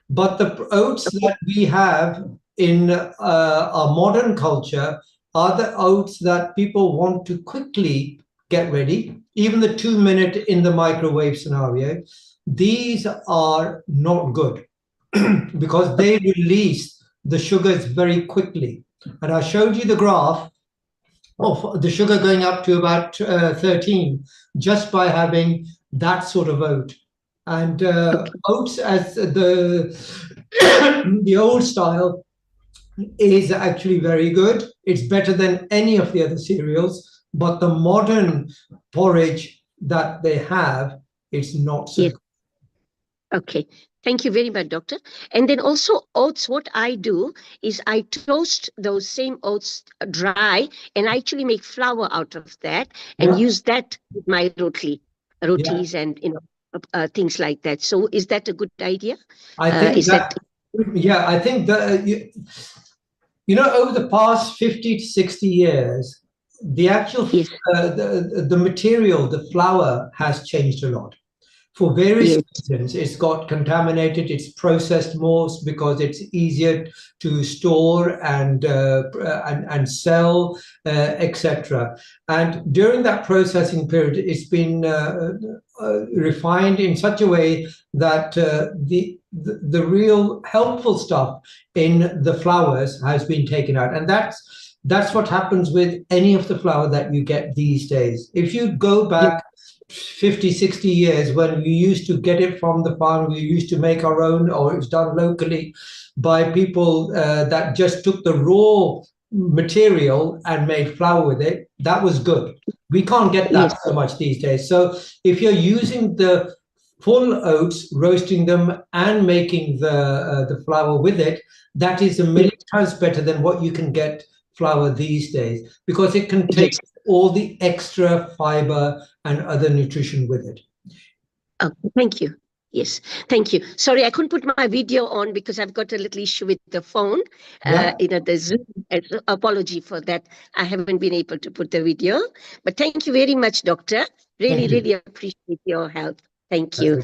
But the oats that we have in our modern culture are the oats that people want to quickly get ready, even the 2-minute in the microwave scenario. These are not good because they release the sugars very quickly. And I showed you the graph of the sugar going up to about 13 just by having that sort of oat. And oats, as the the old style, is actually very good. It's better than any of the other cereals, but the modern porridge that they have is not so Yes. good. Okay. Thank you very much, doctor. And then also oats, what I do is I toast those same oats dry and I actually make flour out of that and Yeah, use that with my yeah. rotis and things like that. So is that a good idea? I think Is that yeah, I think that you know, over the past 50 to 60 years, the actual yes, the material, the flour has changed a lot. For various yes, reasons. It's got contaminated, it's processed more because it's easier to store and sell, etc. And during that processing period, it's been refined in such a way that the real helpful stuff in the flours has been taken out. And that's what happens with any of the flour that you get these days. If you go back 50, 60 years when we used to get it from the farm, we used to make our own, or it was done locally by people that just took the raw material and made flour with it. That was good. We can't get that yes, so much these days. So if you're using the full oats, roasting them and making the flour with it, that is a million times better than what you can get flour these days, because it contains yes. all the extra fiber and other nutrition with it. Oh, thank you. Yes, thank you. Sorry, I couldn't put my video on because I've got a little issue with the phone. Yeah. The Zoom. Apology for that. I haven't been able to put the video. But thank you very much, doctor. Really, Thank you. really appreciate your help. Thank you.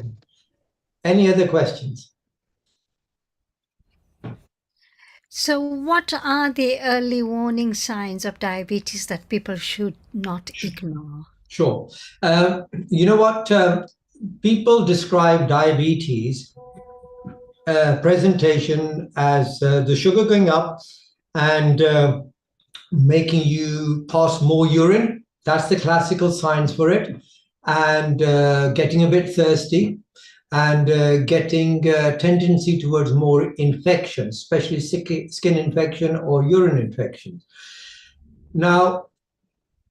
Any other questions? So, what are the early warning signs of diabetes that people should not ignore? Sure. You know what? People describe diabetes presentation as the sugar going up and making you pass more urine. That's the classical signs for it. And getting a bit thirsty and getting a tendency towards more infections, especially skin infection or urine infections. Now,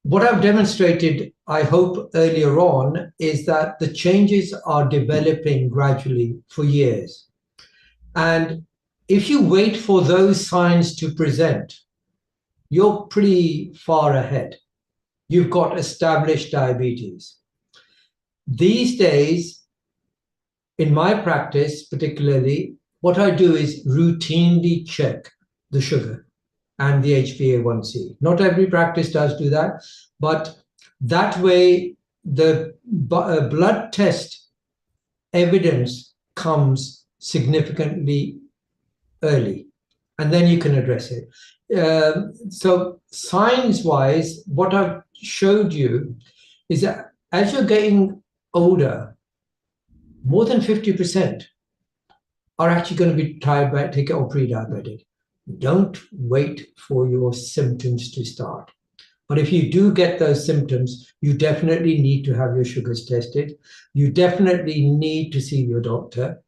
what I've demonstrated, I hope earlier on, is that the changes are developing gradually for years. And if you wait for those signs to present, you're pretty far ahead. You've got established diabetes. These days, in my practice, particularly, what I do is routinely check the sugar and the HbA1c. Not every practice does do that, but that way the blood test evidence comes significantly early, and then you can address it. So science-wise, what I've showed you is that as you're getting older, more than 50% are actually going to be diabetic or pre-diabetic. Don't wait for your symptoms to start. But if you do get those symptoms, you definitely need to have your sugars tested. You definitely need to see your doctor.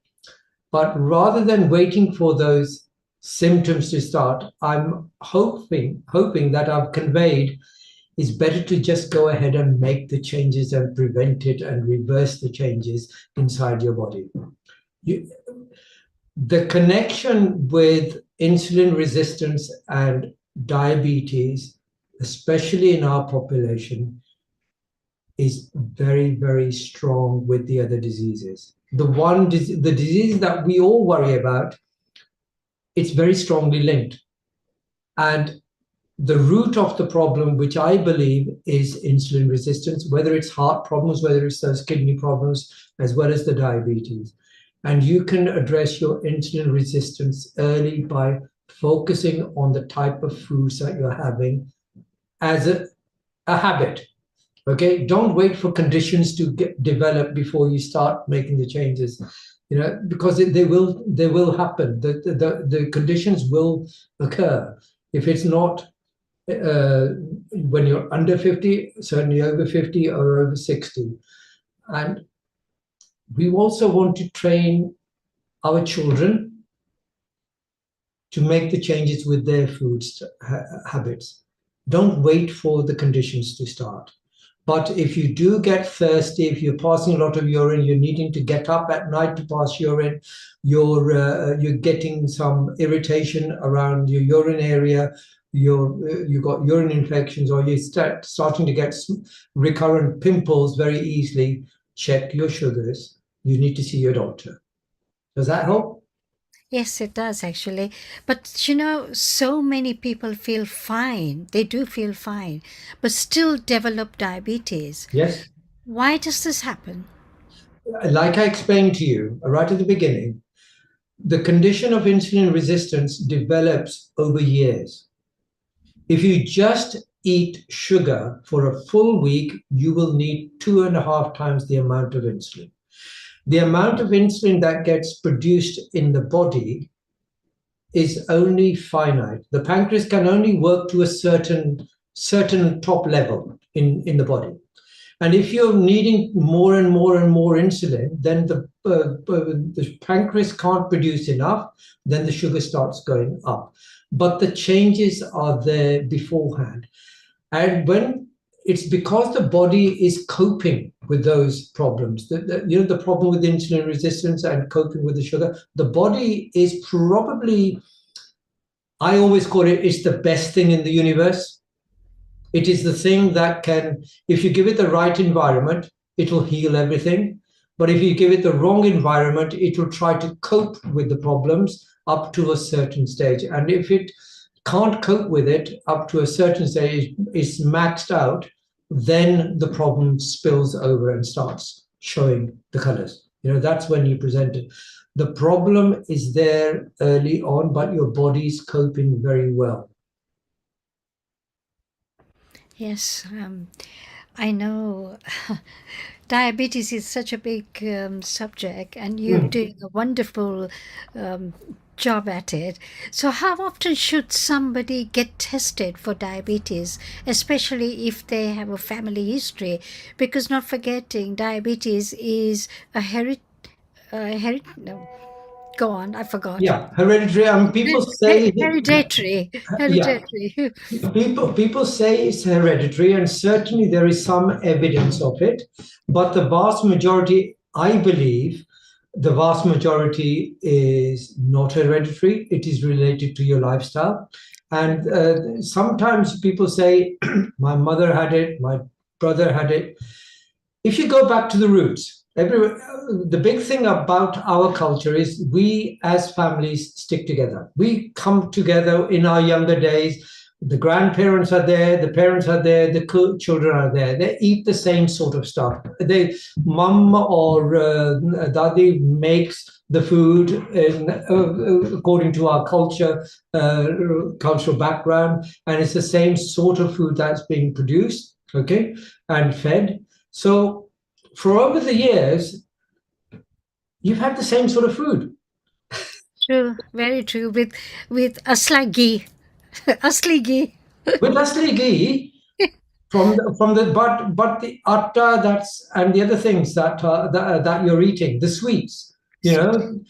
But rather than waiting for those symptoms to start, I'm hoping that I've conveyed it's better to just go ahead and make the changes and prevent it and reverse the changes inside your body. The connection with insulin resistance and diabetes, especially in our population, is very, very strong with the other diseases. The disease that we all worry about, it's very strongly linked. And the root of the problem, which I believe is insulin resistance, whether it's heart problems, whether it's those kidney problems, as well as the diabetes. And you can address your insulin resistance early by focusing on the type of foods that you're having as a habit. Okay, don't wait for conditions to develop before you start making the changes. because they will happen. The conditions will occur. If it's not when you're under 50, certainly over 50 or over 60. And we also want to train our children to make the changes with their food habits. Don't wait for the conditions to start. But if you do get thirsty, if you're passing a lot of urine, you're needing to get up at night to pass urine, you're getting some irritation around your urine area, you've got urine infections, or you're starting to get recurrent pimples very easily, check your sugars. You need to see your doctor. Does that help? Yes, it does actually. But so many people feel fine. They do feel fine, but still develop diabetes. Yes. Why does this happen? Like I explained to you right at the beginning, the condition of insulin resistance develops over years. If you just eat sugar for a full week, you will need 2.5 times the amount of insulin. The amount of insulin that gets produced in the body is only finite. The pancreas can only work to a certain top level in the body. And if you're needing more and more and more insulin, then the pancreas can't produce enough, then the sugar starts going up. But the changes are there beforehand. And when it's because the body is coping with those problems, the problem with insulin resistance and coping with the sugar, the body is probably, I always call it's the best thing in the universe. It is the thing that can, if you give it the right environment, it will heal everything. But if you give it the wrong environment, it will try to cope with the problems up to a certain stage. And if it can't cope with it up to a certain stage, is maxed out, then the problem spills over and starts showing the colors. That's when you present it. The problem is there early on, but your body's coping very well. Yes, I know. Diabetes is such a big subject, and you're doing a wonderful job at it. So, how often should somebody get tested for diabetes, especially if they have a family history? Because not forgetting, diabetes is a no. Go on, I forgot. Yeah, hereditary. People say Hereditary. Hereditary. People say it's hereditary, and certainly there is some evidence of it. But the vast majority, I believe, the vast majority is not hereditary. It is related to your lifestyle. And sometimes people say, my mother had it, my brother had it. If you go back to the roots, the big thing about our culture is we as families stick together. We come together in our younger days. The grandparents are there, the parents are there, the children are there. They eat the same sort of stuff. Mum or dadi makes the food according to our culture, cultural background, and it's the same sort of food that's being produced, okay, and fed. So for over the years, you've had the same sort of food. True, very true. With asli ghee, asli ghee. With asli ghee, but the atta and the other things that you're eating, the sweets, the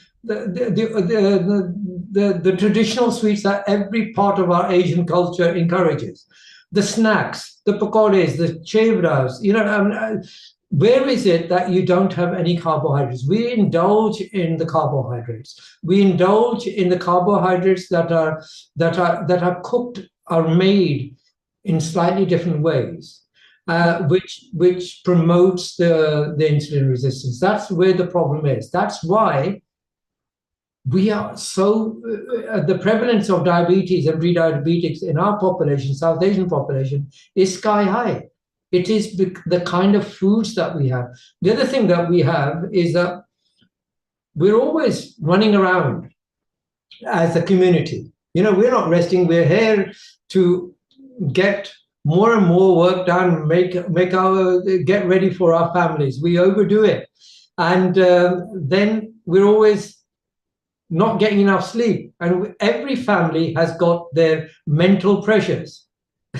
traditional sweets that every part of our Asian culture encourages, the snacks, the pakoras, the chevras, where is it that you don't have any carbohydrates? We indulge in the carbohydrates. We indulge in the carbohydrates that are cooked, are made in slightly different ways, which promotes the insulin resistance. That's where the problem is. That's why we are so the prevalence of diabetes and pre-diabetics in our population, South Asian population, is sky high. It is the kind of foods that we have. The other thing that we have is that we're always running around as a community. We're not resting. We're here to get more and more work done, get ready for our families. We overdo it. And then we're always not getting enough sleep. And every family has got their mental pressures.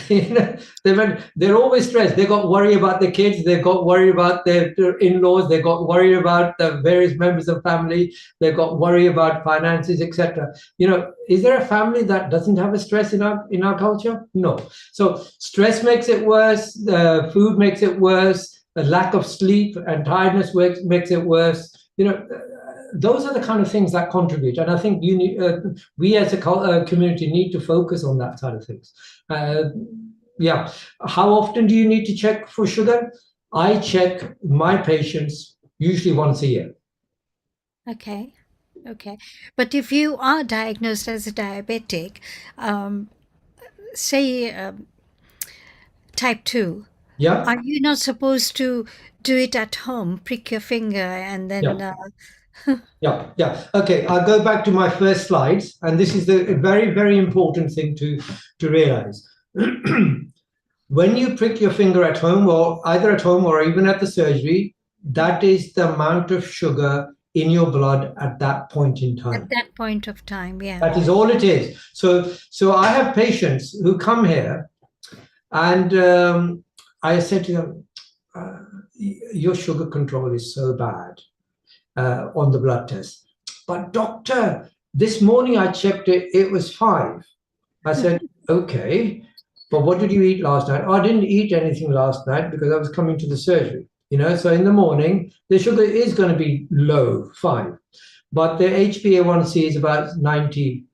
They're always stressed. They've got worry about the kids. They've got worry about their in-laws. They've got worry about the various members of family. They've got worry about finances, etc. Is there a family that doesn't have a stress in our culture? No. So stress makes it worse. Food makes it worse. The lack of sleep and tiredness makes it worse. Those are the kind of things that contribute, and I think we as a community need to focus on that side of things. How often do you need to check for sugar? I check my patients usually once a year. Okay. But if you are diagnosed as a diabetic, say type 2, Yeah. are you not supposed to do it at home, prick your finger and then Yeah. Okay, I'll go back to my first slides, and this is the very, very important thing to realize. When you prick your finger at home, or either at home or even at the surgery, that is the amount of sugar in your blood at that point in time. At that point of time, yeah. That is all it is. So I have patients who come here, and I said to them, your sugar control is so bad on the blood test. But doctor, this morning I checked it, it was 5. I said, okay, but what did you eat last night? Oh, I didn't eat anything last night because I was coming to the surgery. So in the morning, the sugar is going to be low, 5. But the HbA1c is about 90,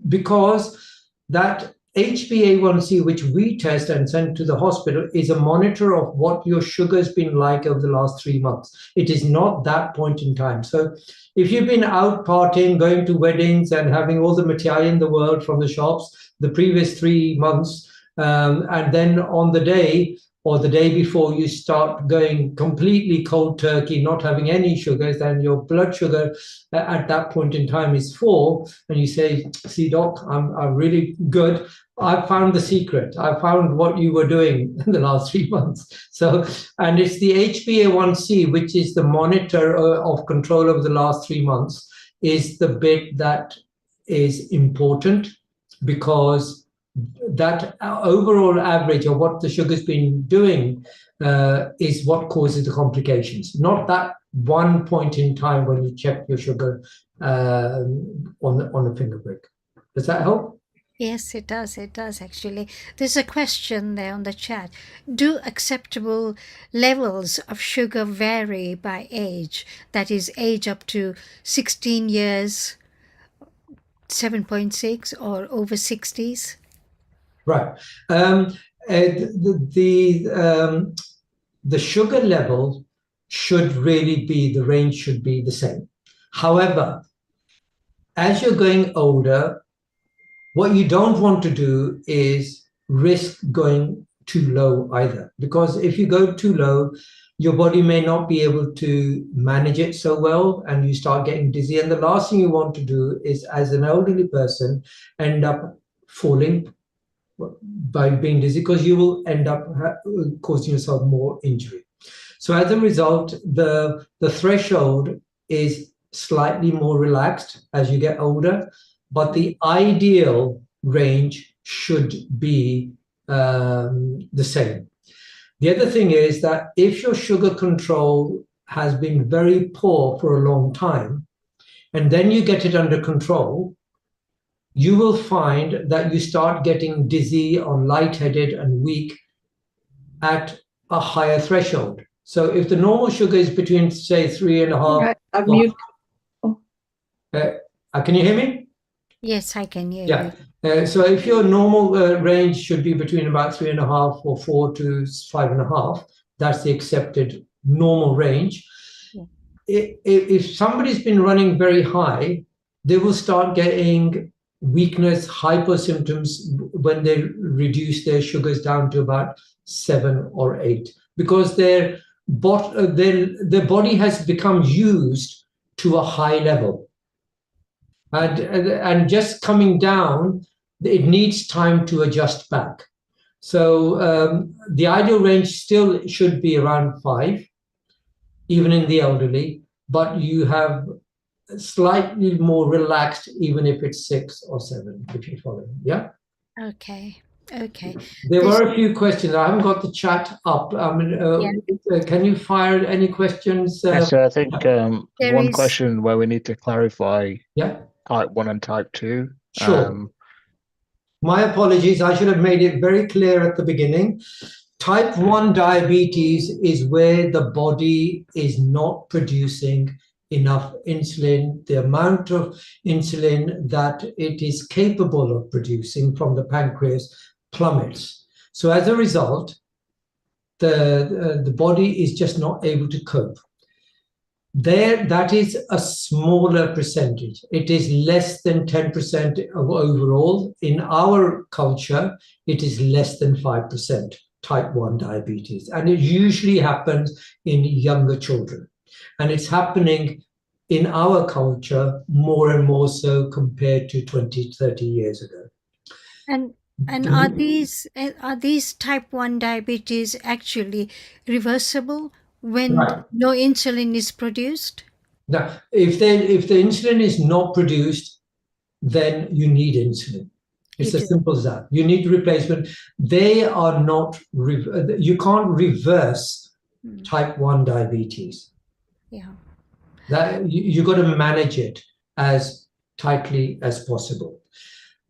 because that HbA1c, which we test and send to the hospital, is a monitor of what your sugar has been like over the last 3 months. It is not that point in time. So if you've been out partying, going to weddings and having all the mithai in the world from the shops the previous 3 months, and then on the day or the day before you start going completely cold turkey, not having any sugars, then your blood sugar at that point in time is 4, and you say, see doc, I'm really good. I found the secret. I found what you were doing in the last 3 months. So, and it's the HbA1c, which is the monitor of control over the last 3 months, is the bit that is important, because that overall average of what the sugar's been doing is what causes the complications, not that one point in time when you check your sugar on a finger prick. Does that help? Yes, it does. It does, actually. There's a question there on the chat. Do acceptable levels of sugar vary by age? That is, age up to 16 years, 7.6, or over 60s? Right. The sugar level should really be, the range should be the same. However, as you're going older, what you don't want to do is risk going too low either, because if you go too low, your body may not be able to manage it so well, and you start getting dizzy. And the last thing you want to do is, as an elderly person, end up falling by being dizzy, because you will end up causing yourself more injury. So as a result, the threshold is slightly more relaxed as you get older, but the ideal range should be the same. The other thing is that if your sugar control has been very poor for a long time, and then you get it under control, you will find that you start getting dizzy or lightheaded and weak at a higher threshold. So if the normal sugar is between, say, 3.5... Right, I've muted. Can you hear me? Yes, I can hear you. So if your normal range should be between about 3.5 or 4 to 5.5, that's the accepted normal range. Yeah. If somebody's been running very high, they will start getting weakness, hyper symptoms when they reduce their sugars down to about 7 or 8, because their body has become used to a high level, and just coming down, it needs time to adjust back. So the ideal range still should be around 5, even in the elderly, but you have slightly more relaxed, even if it's 6 or 7, if you follow. Yeah. Okay. Okay. There This- were a few questions. I haven't got the chat up. I mean, can you fire any questions? So I think There one is- question where we need to clarify Yeah, type 1 and type 2. sure. My apologies. I should have made it very clear at the beginning. Type 1 diabetes is where the body is not producing enough insulin. The amount of insulin that it is capable of producing from the pancreas plummets. So as a result, the body is just not able to cope. That is a smaller percentage. It is less than 10% of overall. In our culture, it is less than 5% type 1 diabetes. And it usually happens in younger children. And it's happening in our culture more and more so compared to 20, 30 years ago. And are these type 1 diabetes actually reversible when Right. no insulin is produced? Now, if the insulin is not produced, then you need insulin. It's You as do. simple as that. You need replacement. They are not, you can't reverse type 1 diabetes. Yeah. That you got to manage it as tightly as possible.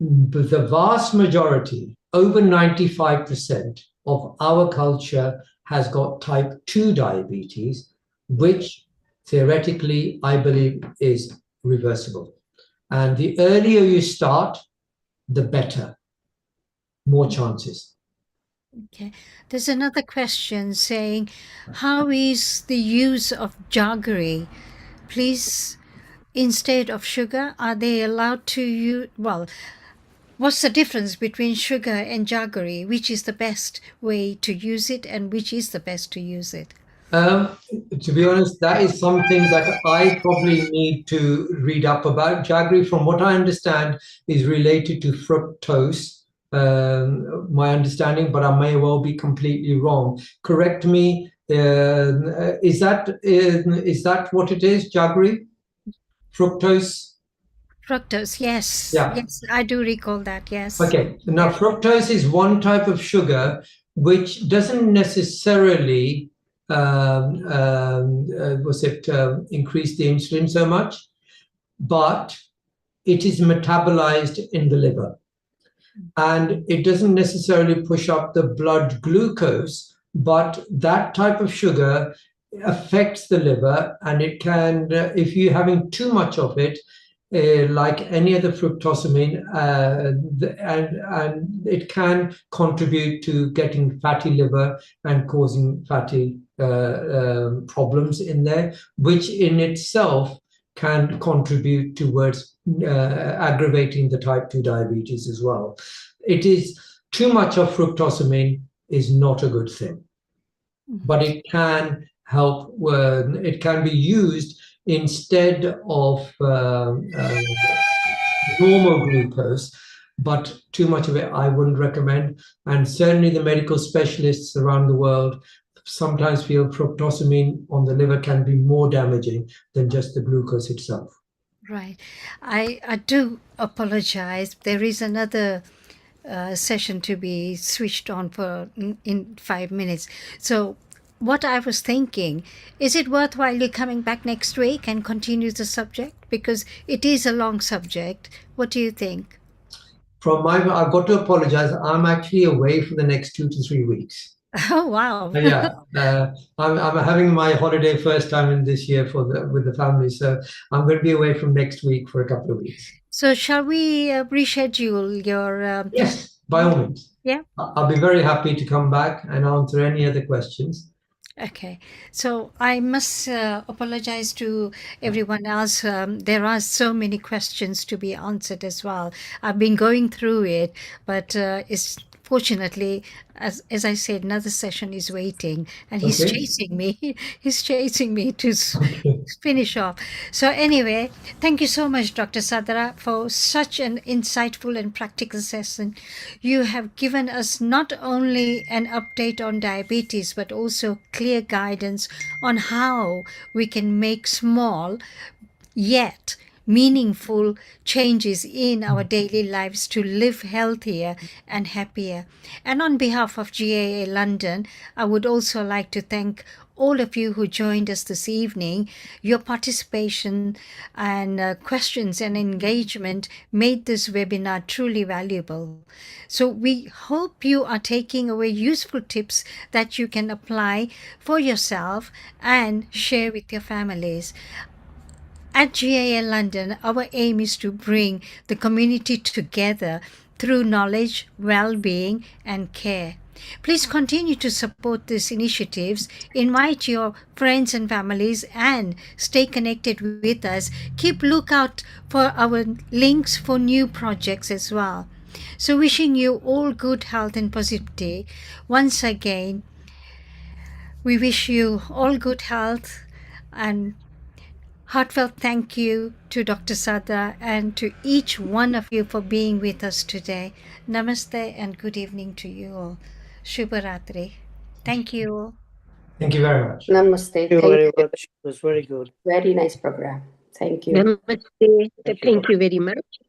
But the vast majority, over 95% of our culture has got type 2 diabetes, which theoretically, I believe, is reversible. And the earlier you start, the better. More chances. Okay. There's another question saying, how is the use of jaggery? Please, instead of sugar, are they allowed to use? Well, what's the difference between sugar and jaggery? Which is the best way to use it, and which is the best to use it? To be honest, that is something that I probably need to read up about. Jaggery, from what I understand, is related to fructose. My understanding, but I may well be completely wrong. Correct me. Is that what it is? Jaggery, fructose. Fructose, yes. Yeah. Yes, I do recall that, yes. Okay. Now, fructose is one type of sugar which doesn't necessarily increase the insulin so much, but it is metabolized in the liver. And it doesn't necessarily push up the blood glucose, but that type of sugar affects the liver, and it can, if you're having too much of it, like any other fructosamine, and it can contribute to getting fatty liver and causing fatty problems in there, which in itself can contribute towards aggravating the type 2 diabetes as well. It is too much of fructosamine is not a good thing, but it can help. It can be used instead of normal glucose, but too much of it I wouldn't recommend. And certainly the medical specialists around the world sometimes feel fructosamine on the liver can be more damaging than just the glucose itself. Right. I do apologize. There is another session to be switched on for in 5 minutes. So what I was thinking, is it worthwhile you coming back next week and continue the subject? Because it is a long subject. What do you think? I've got to apologize. I'm actually away for the next 2 to 3 weeks. Oh, wow. Yeah, I'm having my holiday first time in this year with the family, so I'm going to be away from next week for a couple of weeks. So shall we reschedule your... Yes, by all means. Yeah. I'll be very happy to come back and answer any other questions. Okay, so I must apologize to everyone else. There are so many questions to be answered as well. I've been going through it, but it's fortunately, as I said, another session is waiting, and he's Okay. chasing me. He's chasing me to Okay. finish off. So anyway, thank you so much, Dr. Sadara, for such an insightful and practical session. You have given us not only an update on diabetes, but also clear guidance on how we can make small yet meaningful changes in our daily lives to live healthier and happier. And on behalf of GAA London, I would also like to thank all of you who joined us this evening. Your participation and questions and engagement made this webinar truly valuable. So we hope you are taking away useful tips that you can apply for yourself and share with your families. At GAA London, our aim is to bring the community together through knowledge, well-being, and care. Please continue to support these initiatives, invite your friends and families, and stay connected with us. Keep lookout for our links for new projects as well. So wishing you all good health and positivity. Once again, we wish you all good health and heartfelt thank you to Dr. Sada and to each one of you for being with us today. Namaste and good evening to you all. Shubharatri. Thank you. Thank you very much. Namaste. Thank you very much. It was very good. Very nice program. Thank you. Namaste. Thank you very much.